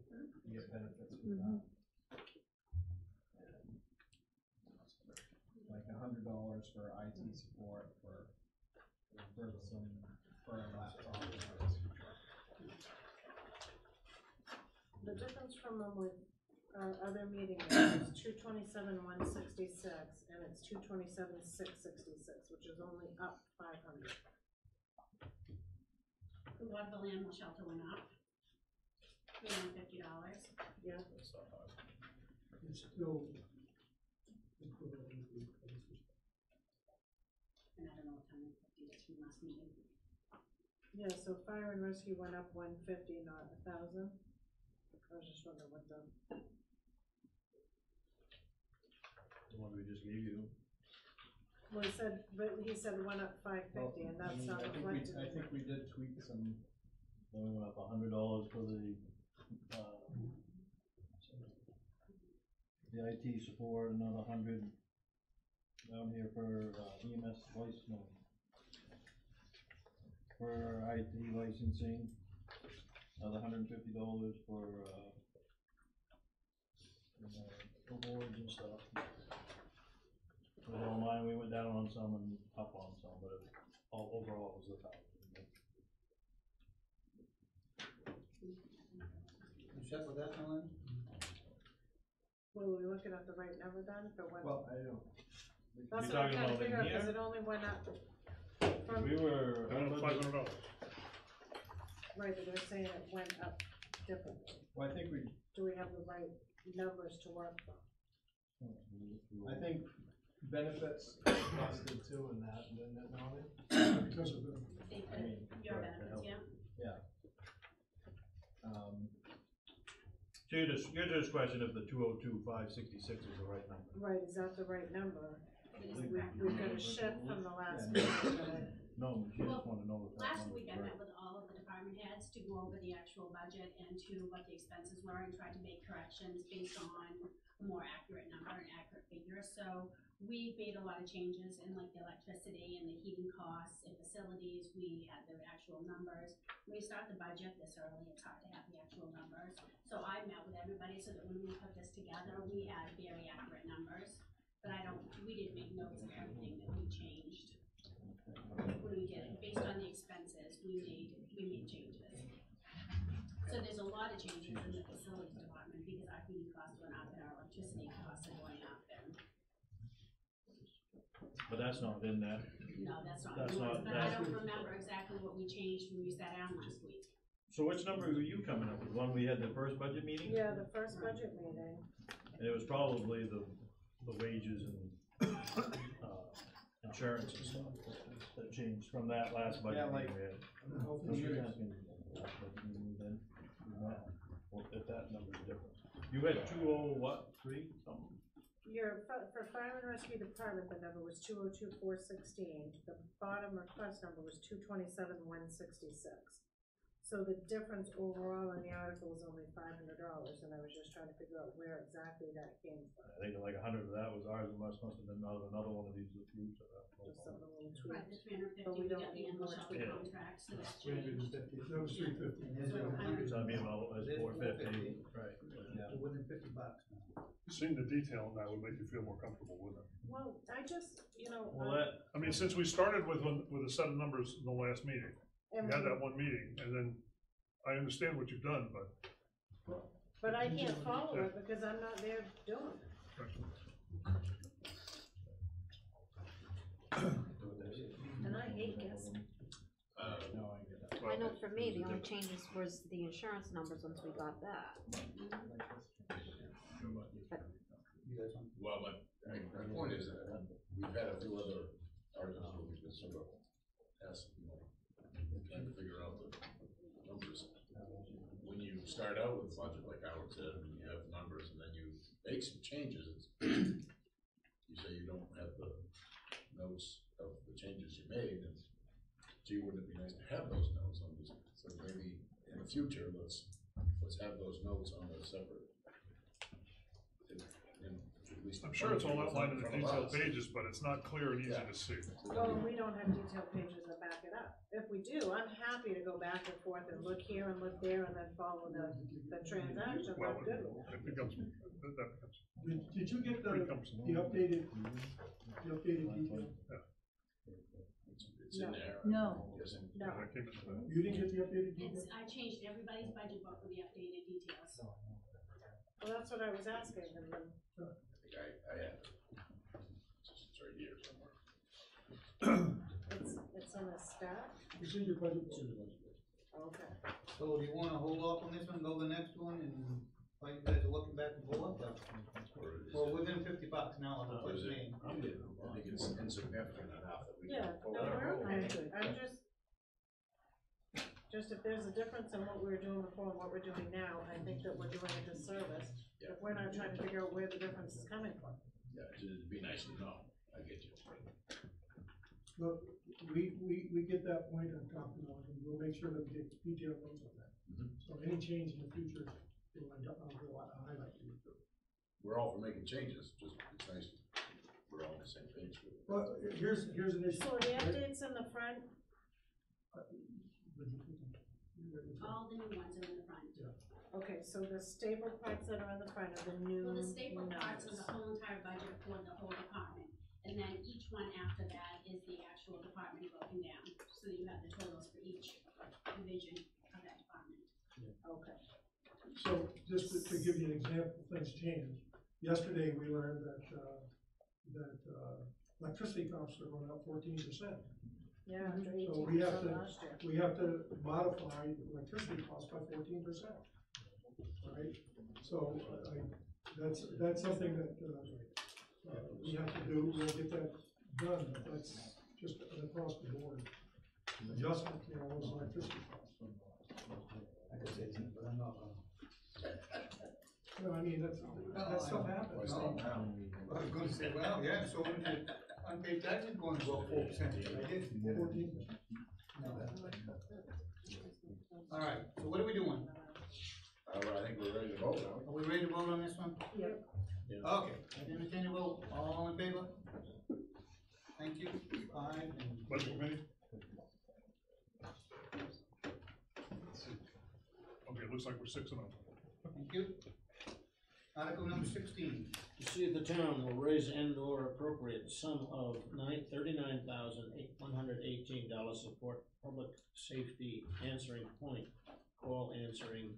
O: You get benefits with that. And like $100 for IT support for a laptop.
B: The difference from them with our other meeting is 227,166, and it's 227,666, which is only up 500.
H: The Waterville Animal Shelter went up $350.
B: Yeah.
G: That's not hard.
C: It's still.
H: And I don't know what time it is from last meeting.
B: Yeah, so fire and rescue went up 150, not 1,000. I was just wondering what the.
O: The one we just gave you.
B: Well, he said, but he said it went up 550, and that's not reflected.
O: I think we did tweak some, then we went up $100 for the IT support, another 100 down here for EMS license, for IT licensing, another $150 for awards and stuff. With all mine, we went down on some and up on some, but overall it was 1,000.
A: You check with that, Ellen?
B: Were we looking at the right number then? If it went.
O: Well, I don't.
B: That's
O: You're
B: what I'm
O: talking
B: trying to
O: about
B: figure out,
O: in
B: because
O: here?
B: it only went up from.
O: We were.
G: $500.
B: Right, but they're saying it went up differently.
O: Well, I think we.
B: Do we have the right numbers to work from?
O: I think benefits busted too in that, and then that knowledge.
C: Because of the.
O: I mean,
H: Your
O: right,
H: benefits, yeah.
O: Yeah. So you're just questioning if the 202,566 is the right number?
B: Right, is that the right number?
H: It is the
B: We-
H: correct
B: We've
H: number.
B: got a shift from the last
O: Yeah.
B: meeting, but
O: No, she
H: Well,
O: just wanna know if that
H: Last
O: number's
H: week I met
O: correct.
H: with all of the department heads to go over the actual budget and to what the expenses were and tried to make corrections based on a more accurate number and accurate figure. So we made a lot of changes in like the electricity and the heating costs and facilities. We had the actual numbers. When we start the budget this early, it's hard to have the actual numbers. So I met with everybody so that when we put this together, we had very accurate numbers. But we didn't make notes of everything that we changed. When we did it, based on the expenses, we made changes. So there's a lot of changes in the facilities department because our heating costs went up and our electricity costs are going up and.
O: But that's not in that.
H: No, that's not,
O: That's
H: new ones,
O: not-
H: but I
O: that's-
H: don't remember exactly what we changed when we sat down last week.
O: So which number were you coming up with? One we had the first budget meeting?
B: yeah, the first budget meeting.
O: And it was probably the wages and, insurance and stuff that changed from that last budget
C: Yeah, like-
O: meeting we had.
C: Health
O: So she's
C: insurance.
O: asking then, well, if that number's different. You had 203 something?
B: For fire and rescue department, the number was 202,416. The bottom request number was 227,166. So the difference overall in the article is only $500, and I was just trying to figure out where exactly that came from.
O: I think like 100 of that was ours, and must have been out of another one of these groups.
B: Just some little
H: Right,
B: tweaks.
H: the 350,
B: But we
H: we
B: don't
H: got the
B: need
H: animal
B: more
H: shelter
O: tweaks.
H: contract, so that's changed.
C: 350, that was 350.
O: So I mean, about, that's 450, right. Yeah.
A: Within $50 now.
G: Seeing the detail in that would make you feel more comfortable with it.
B: Well, I just,
O: Well, that,
G: I mean, since we started with a set of numbers in the last meeting, we
B: and
G: had that one meeting, and then I understand what you've done, but
B: but I can't follow it because I'm not there doing it. And I hate guessing.
O: no, I get that.
I: I know for me, the only changes was the insurance numbers once we got that.
F: Well, my point is that we've had a few other articles where we've been sort of trying to figure out the numbers. When you start out with a budget like Howard said, and you have numbers and then you make some changes, you say you don't have the notes of the changes you made, and gee, wouldn't it be nice to have those notes on this? So maybe in the future, let's have those notes on a separate least.
G: I'm sure it's all outlined in the
F: front of
G: detailed
F: us.
G: pages, but it's not clear and easy
F: Yeah.
G: to see.
B: Well, we don't have detailed pages that back it up. If we do, I'm happy to go back and forth and look here and look there and then follow the transaction,
G: Well,
B: I'm good with that.
G: it becomes, that becomes
C: Did you get the
G: pretty cumbersome.
C: updated detail?
F: It's in there.
L: No.
F: Yes, and-
B: No.
G: That came into that.
C: You didn't get the updated detail?
H: I changed everybody's budget book with the updated details.
B: Well, that's what I was asking, and then,
F: I think I have it. It's right here somewhere.
B: it's in the stack,
C: It's in your budget
D: It's
C: book.
D: in the budget.
B: okay.
A: So do you wanna hold off on this one, go to the next one, and while you guys are looking back and forth,
F: Or is
A: well,
F: it-
A: within $50 now, I'll
F: or
A: put
F: is
A: it
F: it-
A: in.
F: I think it's insignificant enough that we.
B: Yeah,
F: can
B: no,
F: vote on
B: we're
F: it.
B: okay, I'm just if there's a difference in what we were doing before and what we're doing now, I think that we're doing a disservice.
F: Yeah.
B: If we're not trying to figure out where the difference is coming from.
F: Yeah, it'd be nice to know, I get you.
C: Look, we get that point on top of it, and we'll make sure that we get detailed notes on that.
F: Mhm.
C: So any change in the future, I'll highlight to you.
F: We're all for making changes, just, it's nice, we're all on the same page with it.
C: Well, here's an issue.
B: So the updates in the front,
H: All the new ones are in the front.
B: okay, so the staple parts that are in the front are the new
H: Well, the staple parts
B: numbers.
H: are the whole entire budget for the whole department. And then each one after that is the actual department broken down, so you have the totals for each division of that department.
B: Okay.
C: So just to give you an example, things change. Yesterday, we learned that electricity costs are going up 14%.
B: Yeah, after
C: So we have
B: 18%
C: to,
B: last year.
C: we have to modify the electricity costs by 14%. Right? So that's something that, we have to do, we'll get that done, but that's just an across the board adjustment to all those electricity costs.
A: I could say something, but I'm not gonna.
C: No, I mean, that stuff happens.
A: No, I was gonna say, well, yeah, so unpaid taxes going to up 4%, I did.
C: 14%.
A: All right, so what are we doing?
F: Well, I think we're ready to vote now.
A: Are we ready to vote on this one?
B: Yep.
A: Okay, I entertain a vote, all in favor? Thank you, 5 and.
G: Budget committee? Okay, it looks like we're 6-0.
A: Thank you. Article number 16.
D: To see if the town will raise and or appropriate the sum of $39,118 support public safety answering point, call answering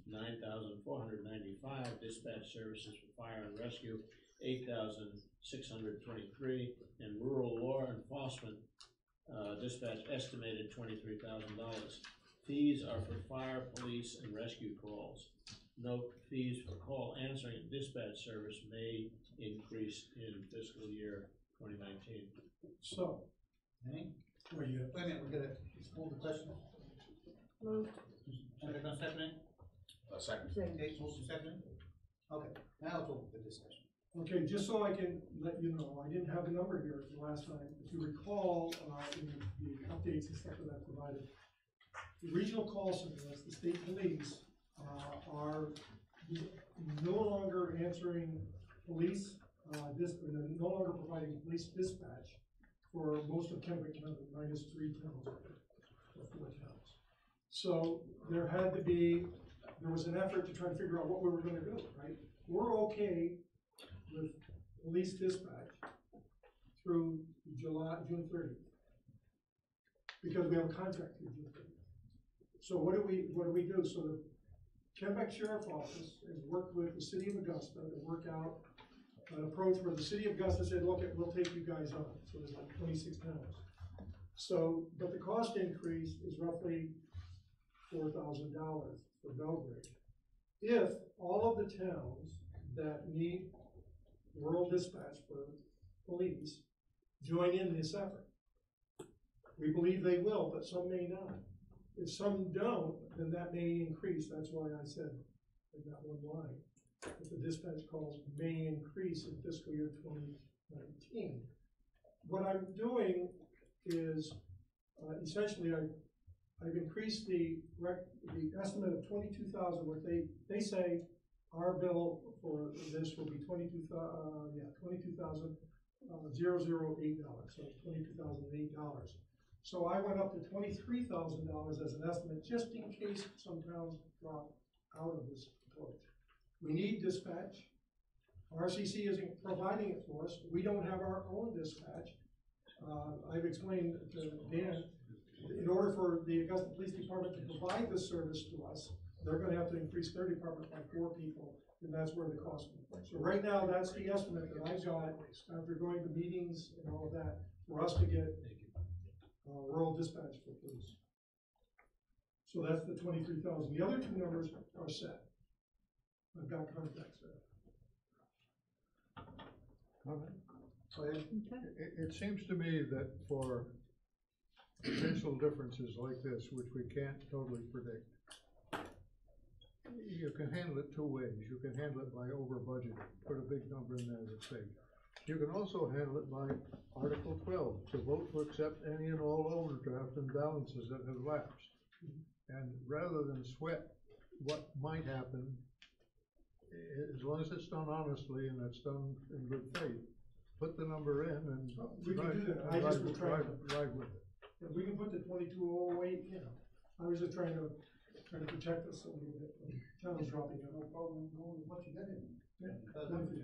D: 9,495, dispatch services for fire and rescue 8,623, and rural law enforcement dispatch estimated $23,000. Fees are for fire, police, and rescue calls. Note, fees for call answering and dispatch service may increase in fiscal year 2019.
C: So,
A: Okay,
C: where you,
A: wait a minute, we gotta move the question.
B: Moved.
A: Somebody gonna second it?
F: Second.
A: Okay, move to second it? Okay, now it's over for discussion.
C: okay, just so I can let you know, I didn't have a number here the last time. If you recall, in the updates and stuff that I provided, the regional call center, that's the state police, are no longer answering police, they're no longer providing police dispatch for most of Kennewick County, minus 3 towns, or 4 towns. So there was an effort to try to figure out what we were gonna do, right? We're okay with police dispatch through June 30th. Because we have a contract through June 30th. So what do we do? So the Kennebec Sheriff Office has worked with the City of Augusta to work out an approach where the City of Augusta said, look, we'll take you guys on. So there's like 26 towns. So, but the cost increase is roughly $4,000 for Belgrade. If all of the towns that need rural dispatch for police join in this effort. We believe they will, but some may not. If some don't, then that may increase. That's why I said in that one line that the dispatch calls may increase in fiscal year 2019. What I'm doing is essentially I've increased the estimate of 22,000. What they say our bill for this will be $22,000, so $22,008. So I went up to $23,000 as an estimate, just in case some towns drop out of this approach. We need dispatch. RCC isn't providing it for us. We don't have our own dispatch. I've explained to Dan, in order for the Augusta Police Department to provide this service to us, they're gonna have to increase their department by 4 people, and that's where the cost comes. So right now, that's the estimate that I've got, after going to meetings and all of that, for us to get rural dispatch for police. So that's the 23,000. The other two numbers are set. I've got contracts there.
E: It seems to me that for potential differences like this, which we can't totally predict, you can handle it 2 ways. You can handle it by over budget, put a big number in there that's safe. You can also handle it by Article 12, to vote to accept any and all overdraft and balances that have lapsed. And rather than sweat what might happen, as long as it's done honestly and it's done in good faith, put the number in and
C: We can do that. I just was trying to,
E: ride with it.
C: yeah, we can put the 22,008, you know. I was just trying to protect us a little bit. Towns dropping out.
A: No problem going with what you got in.
C: Yeah.
F: Yeah, that's not a big,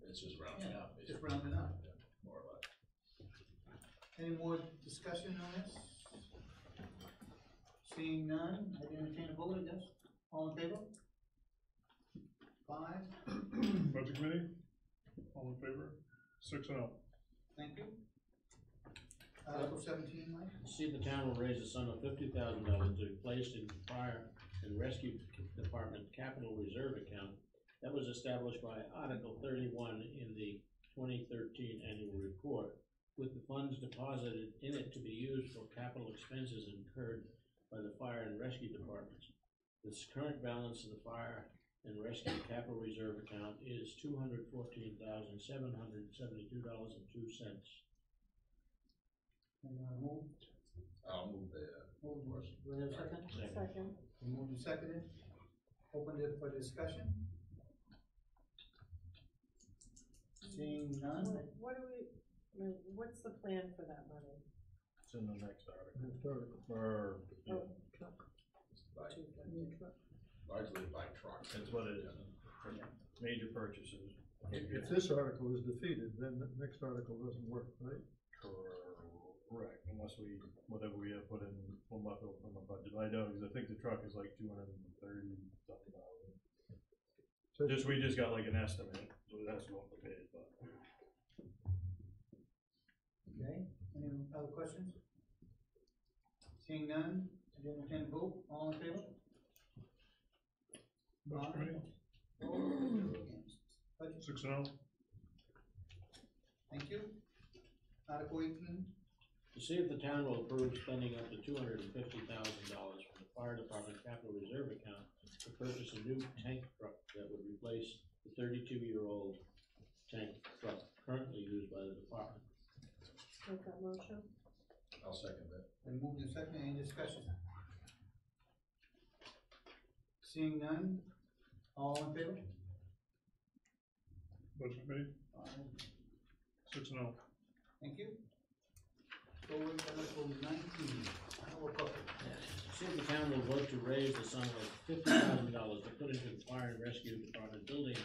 F: it's just rounding
A: Yeah,
F: up.
A: just rounding up.
F: Yeah, more or less.
A: Any more discussion on this? Seeing none, I entertain a vote, I guess. All in favor? 5,
G: Budget committee, all in favor? 6-0.
A: thank you. Article 17, Mike?
D: See if the town will raise a sum of $50,000 to be placed in fire and rescue department capital reserve account that was established by Article 31 in the 2013 annual report, with the funds deposited in it to be used for capital expenses incurred by the fire and rescue departments. This current balance of the fire and rescue capital reserve account is $214,772.02.
A: Move.
F: I'll move the,
A: Move, do we have a second?
B: Second.
A: Moved and seconded. Opened it for discussion. Seeing none,
B: What do we, I mean, what's the plan for that money?
O: It's in the next article.
E: Next article.
O: Or, yeah,
B: Oh, truck.
F: largely by truck.
O: that's what it is. Major purchases.
E: If this article is defeated, then the next article doesn't work, right?
O: Correct, unless we, whatever we have put in, we'll left over from the budget. I know, because I think the truck is like 230-something thousand.
E: So
O: We just got like an estimate, so that's what we paid, but.
A: okay, any other questions? Seeing none, I entertain a vote, all in favor?
G: Budget committee,
A: Budget,
G: 6-0.
A: thank you. Article 18,
D: To see if the town will approve spending up to $250,000 from the fire department capital reserve account to purchase a new tank truck that would replace the 32-year-old tank truck currently used by the department.
B: Make that motion?
F: I'll second that.
A: and moved and seconded, any discussion? Seeing none, all in favor?
G: Budget committee, 6-0.
A: Thank you. Forward to Article 19, Iowa Public.
D: See if the town will vote to raise the sum of $50,000 to put into the fire and rescue department building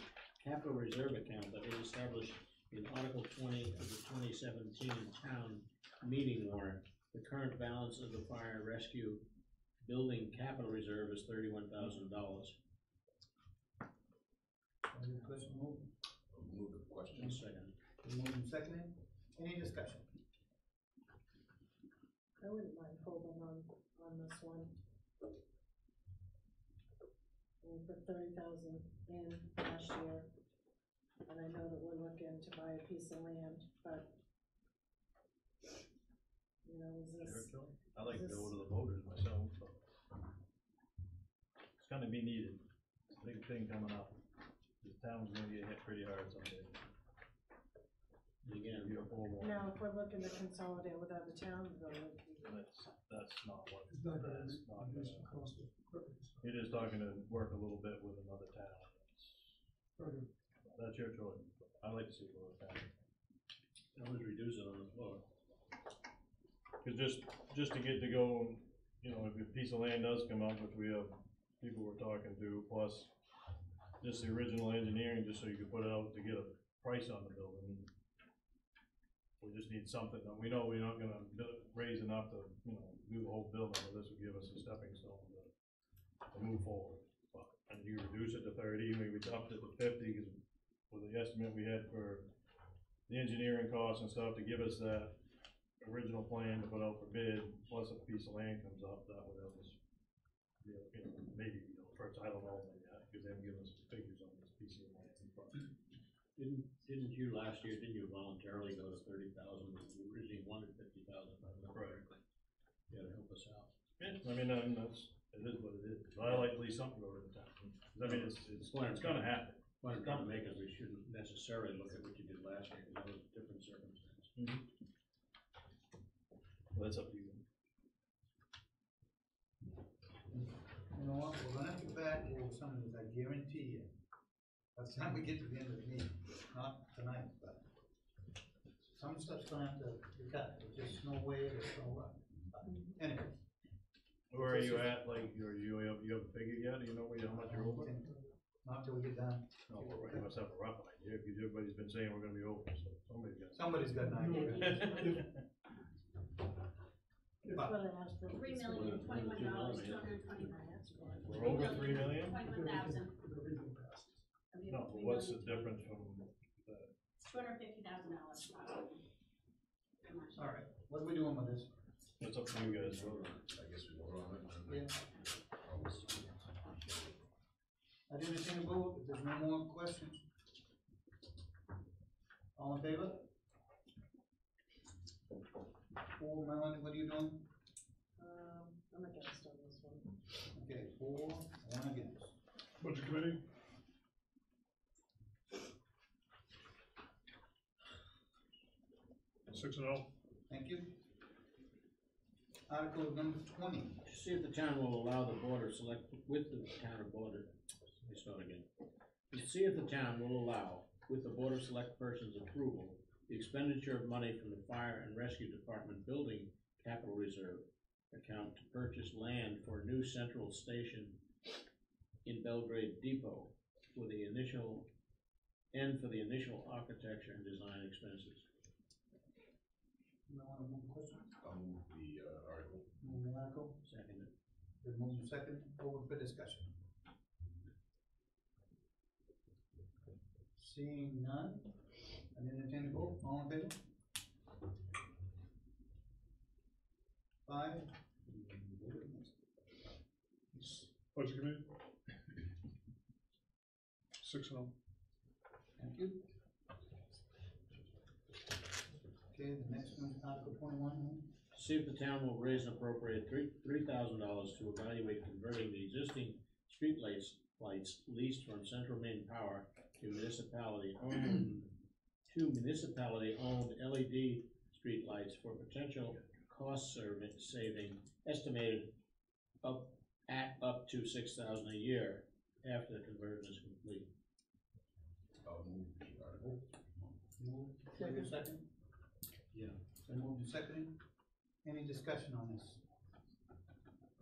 D: capital reserve account that was established in Article 20 of the 2017 town meeting warrant. The current balance of the fire and rescue building capital reserve is $31,000.
A: Any question, move?
F: I'll move the question.
D: Second.
A: Moved and seconded, any discussion?
B: I wouldn't mind holding on this one. We put 30,000 in last year, and I know that we're looking to buy a piece of land, but, you know, is this,
O: I like to go to the voters myself, but it's gonna be needed. It's a big thing coming up. The town's gonna get hit pretty hard someday.
D: And again,
B: Now, if we're looking to consolidate with other towns, though,
O: That's not what,
C: It's not gonna
O: that's not
C: reduce
O: gonna,
C: the cost of equipment.
O: it is talking to work a little bit with another town.
C: Okay.
O: That's your choice. I'd like to see it go with that.
D: always reduce it on the floor.
O: Cause just to get to go, you know, if a piece of land does come up, which we have people we're talking to, plus just the original engineering, just so you can put it out to get a price on the building. We just need something, and we know we're not gonna raise enough to, you know, do the whole building, but this would give us a stepping stone to move forward. But, and you reduce it to 30, maybe we upped it to 50, cause with the estimate we had for the engineering costs and stuff, to give us that original plan to put out for bid, plus a piece of land comes up, that would help us. You know, maybe, you know, first, I don't know yet, cause they haven't given us figures on this piece of land.
D: Didn't you last year, didn't you voluntarily go to 30,000, you originally wanted 50,000,
O: Right.
D: You gotta help us out.
O: Yeah, I mean, it is what it is, but I like at least something over the town, 'cause I mean, it's gonna happen.
D: What I'm trying to make is we shouldn't necessarily look at what you did last year, because that was a different circumstance.
O: Well, that's up to you.
A: You know what, we're gonna have to back over some of this, I guarantee you. By the time we get to the end of the meeting, not tonight, but some stuff's gonna have to be cut, there's just no way, there's no way. Anyway.
O: Where are you at, like, you have a figure yet, do you know how much you're over?
A: Not till we get done.
O: No, we must have a rough idea, because everybody's been saying we're gonna be over, so
A: Somebody's got an idea.
B: that's what I asked for.
H: $3,021,229.
O: We're over 3 million?
H: 21,000.
O: No, but what's the difference from that?
H: $250,000.
A: All right, what are we doing with this?
O: It's up to you guys.
F: I guess we vote on it.
A: Yeah. I did entertain a vote, if there's no more questions. All in favor? Four, Melanie, what are you doing?
B: I'm against on this one.
A: Okay, 4, 1 against.
G: Budget committee? Six and oh.
A: Thank you. Article number 20.
D: To see if the town will allow the board of select, with the town of border, let me start again. To see if the town will allow, with the board of select person's approval, the expenditure of money from the fire and rescue department building capital reserve account to purchase land for a new central station in Belgrade Depot for the initial architecture and design expenses.
A: You want to move the question?
F: I'll move the article.
A: Move the article.
D: Second.
A: Been moved and second, open for discussion. Seeing none, I entertain a vote, all in favor? 5.
G: Budget committee? Six and oh.
A: Thank you. Okay, the next one, Article 21.
D: See if the town will raise and appropriate $3,000 to evaluate converting the existing street lights leased from Central Maine Power to municipality-owned LED street lights for potential cost saving estimated up to $6,000 a year after the conversion is complete.
F: I'll move the article.
A: Move, second?
D: Yeah.
A: Been moved and seconded. Any discussion on this?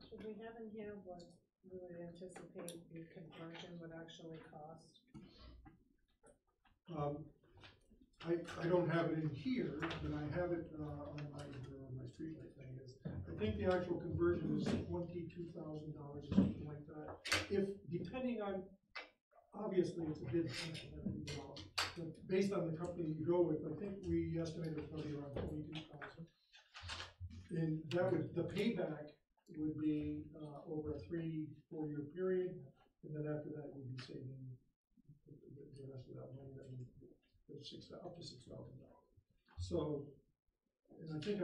B: Should we have in here what we would anticipate the conversion would actually cost?
C: I don't have it in here, but I have it, on my streetlight thing is, I think the actual conversion is $22,000 or something like that. If, depending on, obviously it's a bid, but based on the company you go with, I think we estimated it's gonna be around 22,000. And that would, the payback would be, over a 3-4 year period, and then after that, we'd be saving the rest of that money that we, up to $6,000. So, and I think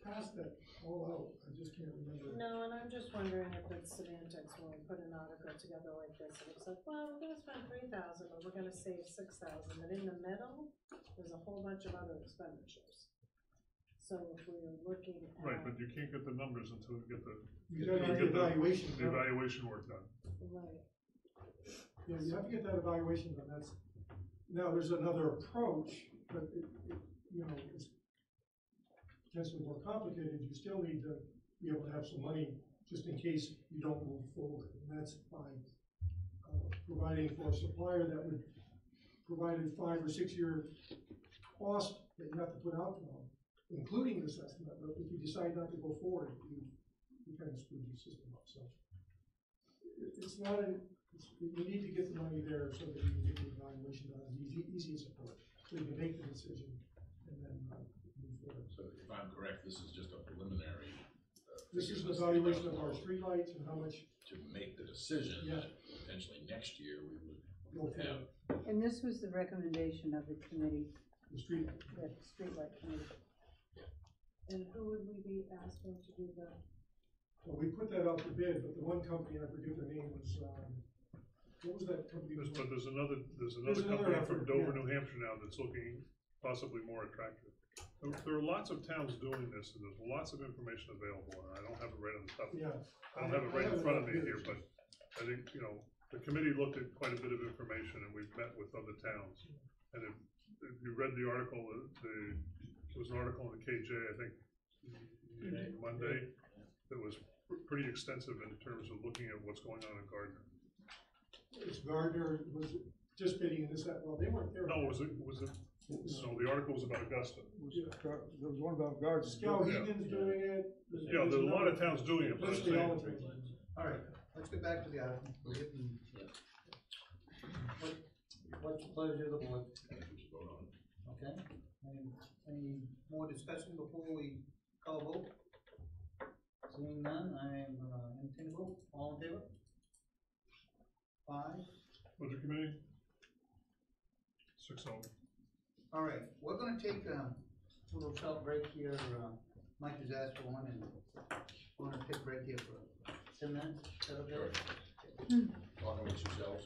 C: passed that all out, I just can't remember.
B: No, and I'm just wondering if it's semantics when we put an article together like this, and it's like, well, we're gonna spend 3,000, but we're gonna save 6,000, but in the middle, there's a whole bunch of other expenditures. So if we're looking at.
G: Right, but you can't get the numbers until you get the.
C: You gotta get the evaluation
G: The
C: done.
G: evaluation work done.
B: Right.
C: Yeah, you have to get that evaluation done, that's, now, there's another approach, but you know, it's potentially more complicated, you still need to be able to have some money just in case you don't move forward, and that's by providing for a supplier that would provide a 5 or 6 year cost that you have to put out to them, including this estimate, but if you decide not to go forward, you kind of screwed your system up, so. It's not you need to get the money there so that you can get the evaluation done, the easiest approach, so you can make the decision and then move forward.
F: So if I'm correct, this is just a preliminary.
C: This is the evaluation of our streetlights and how much.
F: To make the decision
C: Yeah.
F: that potentially next year we would
C: Go for
F: have.
C: it.
L: And this was the recommendation of the committee,
C: The street.
L: the streetlight committee.
B: And who would we be asking to do the,
C: Well, we put that out to bid, but the one company, I forget their name, was, what was that company?
G: But there's another
C: There's another
G: company from
C: effort,
G: Dover,
C: yeah.
G: New Hampshire now that's looking possibly more attractive. There are lots of towns doing this, and there's lots of information available, and I don't have it right on the top.
C: Yeah.
G: I don't have it right in front of me here, but I think, you know, the committee looked at quite a bit of information, and we've met with other towns. And if you read the article, there was an article in the KJ, I think, Monday, that was pretty extensive in terms of looking at what's going on in Gardner.
C: It's Gardner was just bidding in this, that, well, they weren't there.
G: No, no, the article was about Augusta.
E: There was one about gardens.
C: Skowhegan's doing it.
G: Yeah, there's a lot of towns doing it, but I'm
C: Basically, all the
G: saying,
C: towns.
A: All right, let's get back to the item. What's the pleasure of the board?
F: I think we should vote on it.
A: Okay, any more discussion before we call a vote? Seeing none, I am, entertain a vote, all in favor? 5.
G: Budget committee? 6-0.
A: All right, we're gonna take a little short break here, Mike has asked for one, and we're gonna take a break here for 10 minutes, is that okay?
F: Talking with yourselves.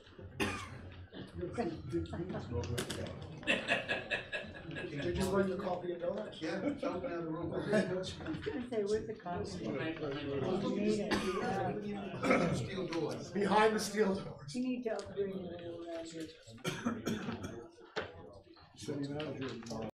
A: Did you bring the coffee and donuts? Yeah, something out of the room.
L: I was gonna say, where's the coffee? You need it.
A: Steel doors.
E: Behind the steel doors.
L: You need to upgrade it a little.
E: City manager.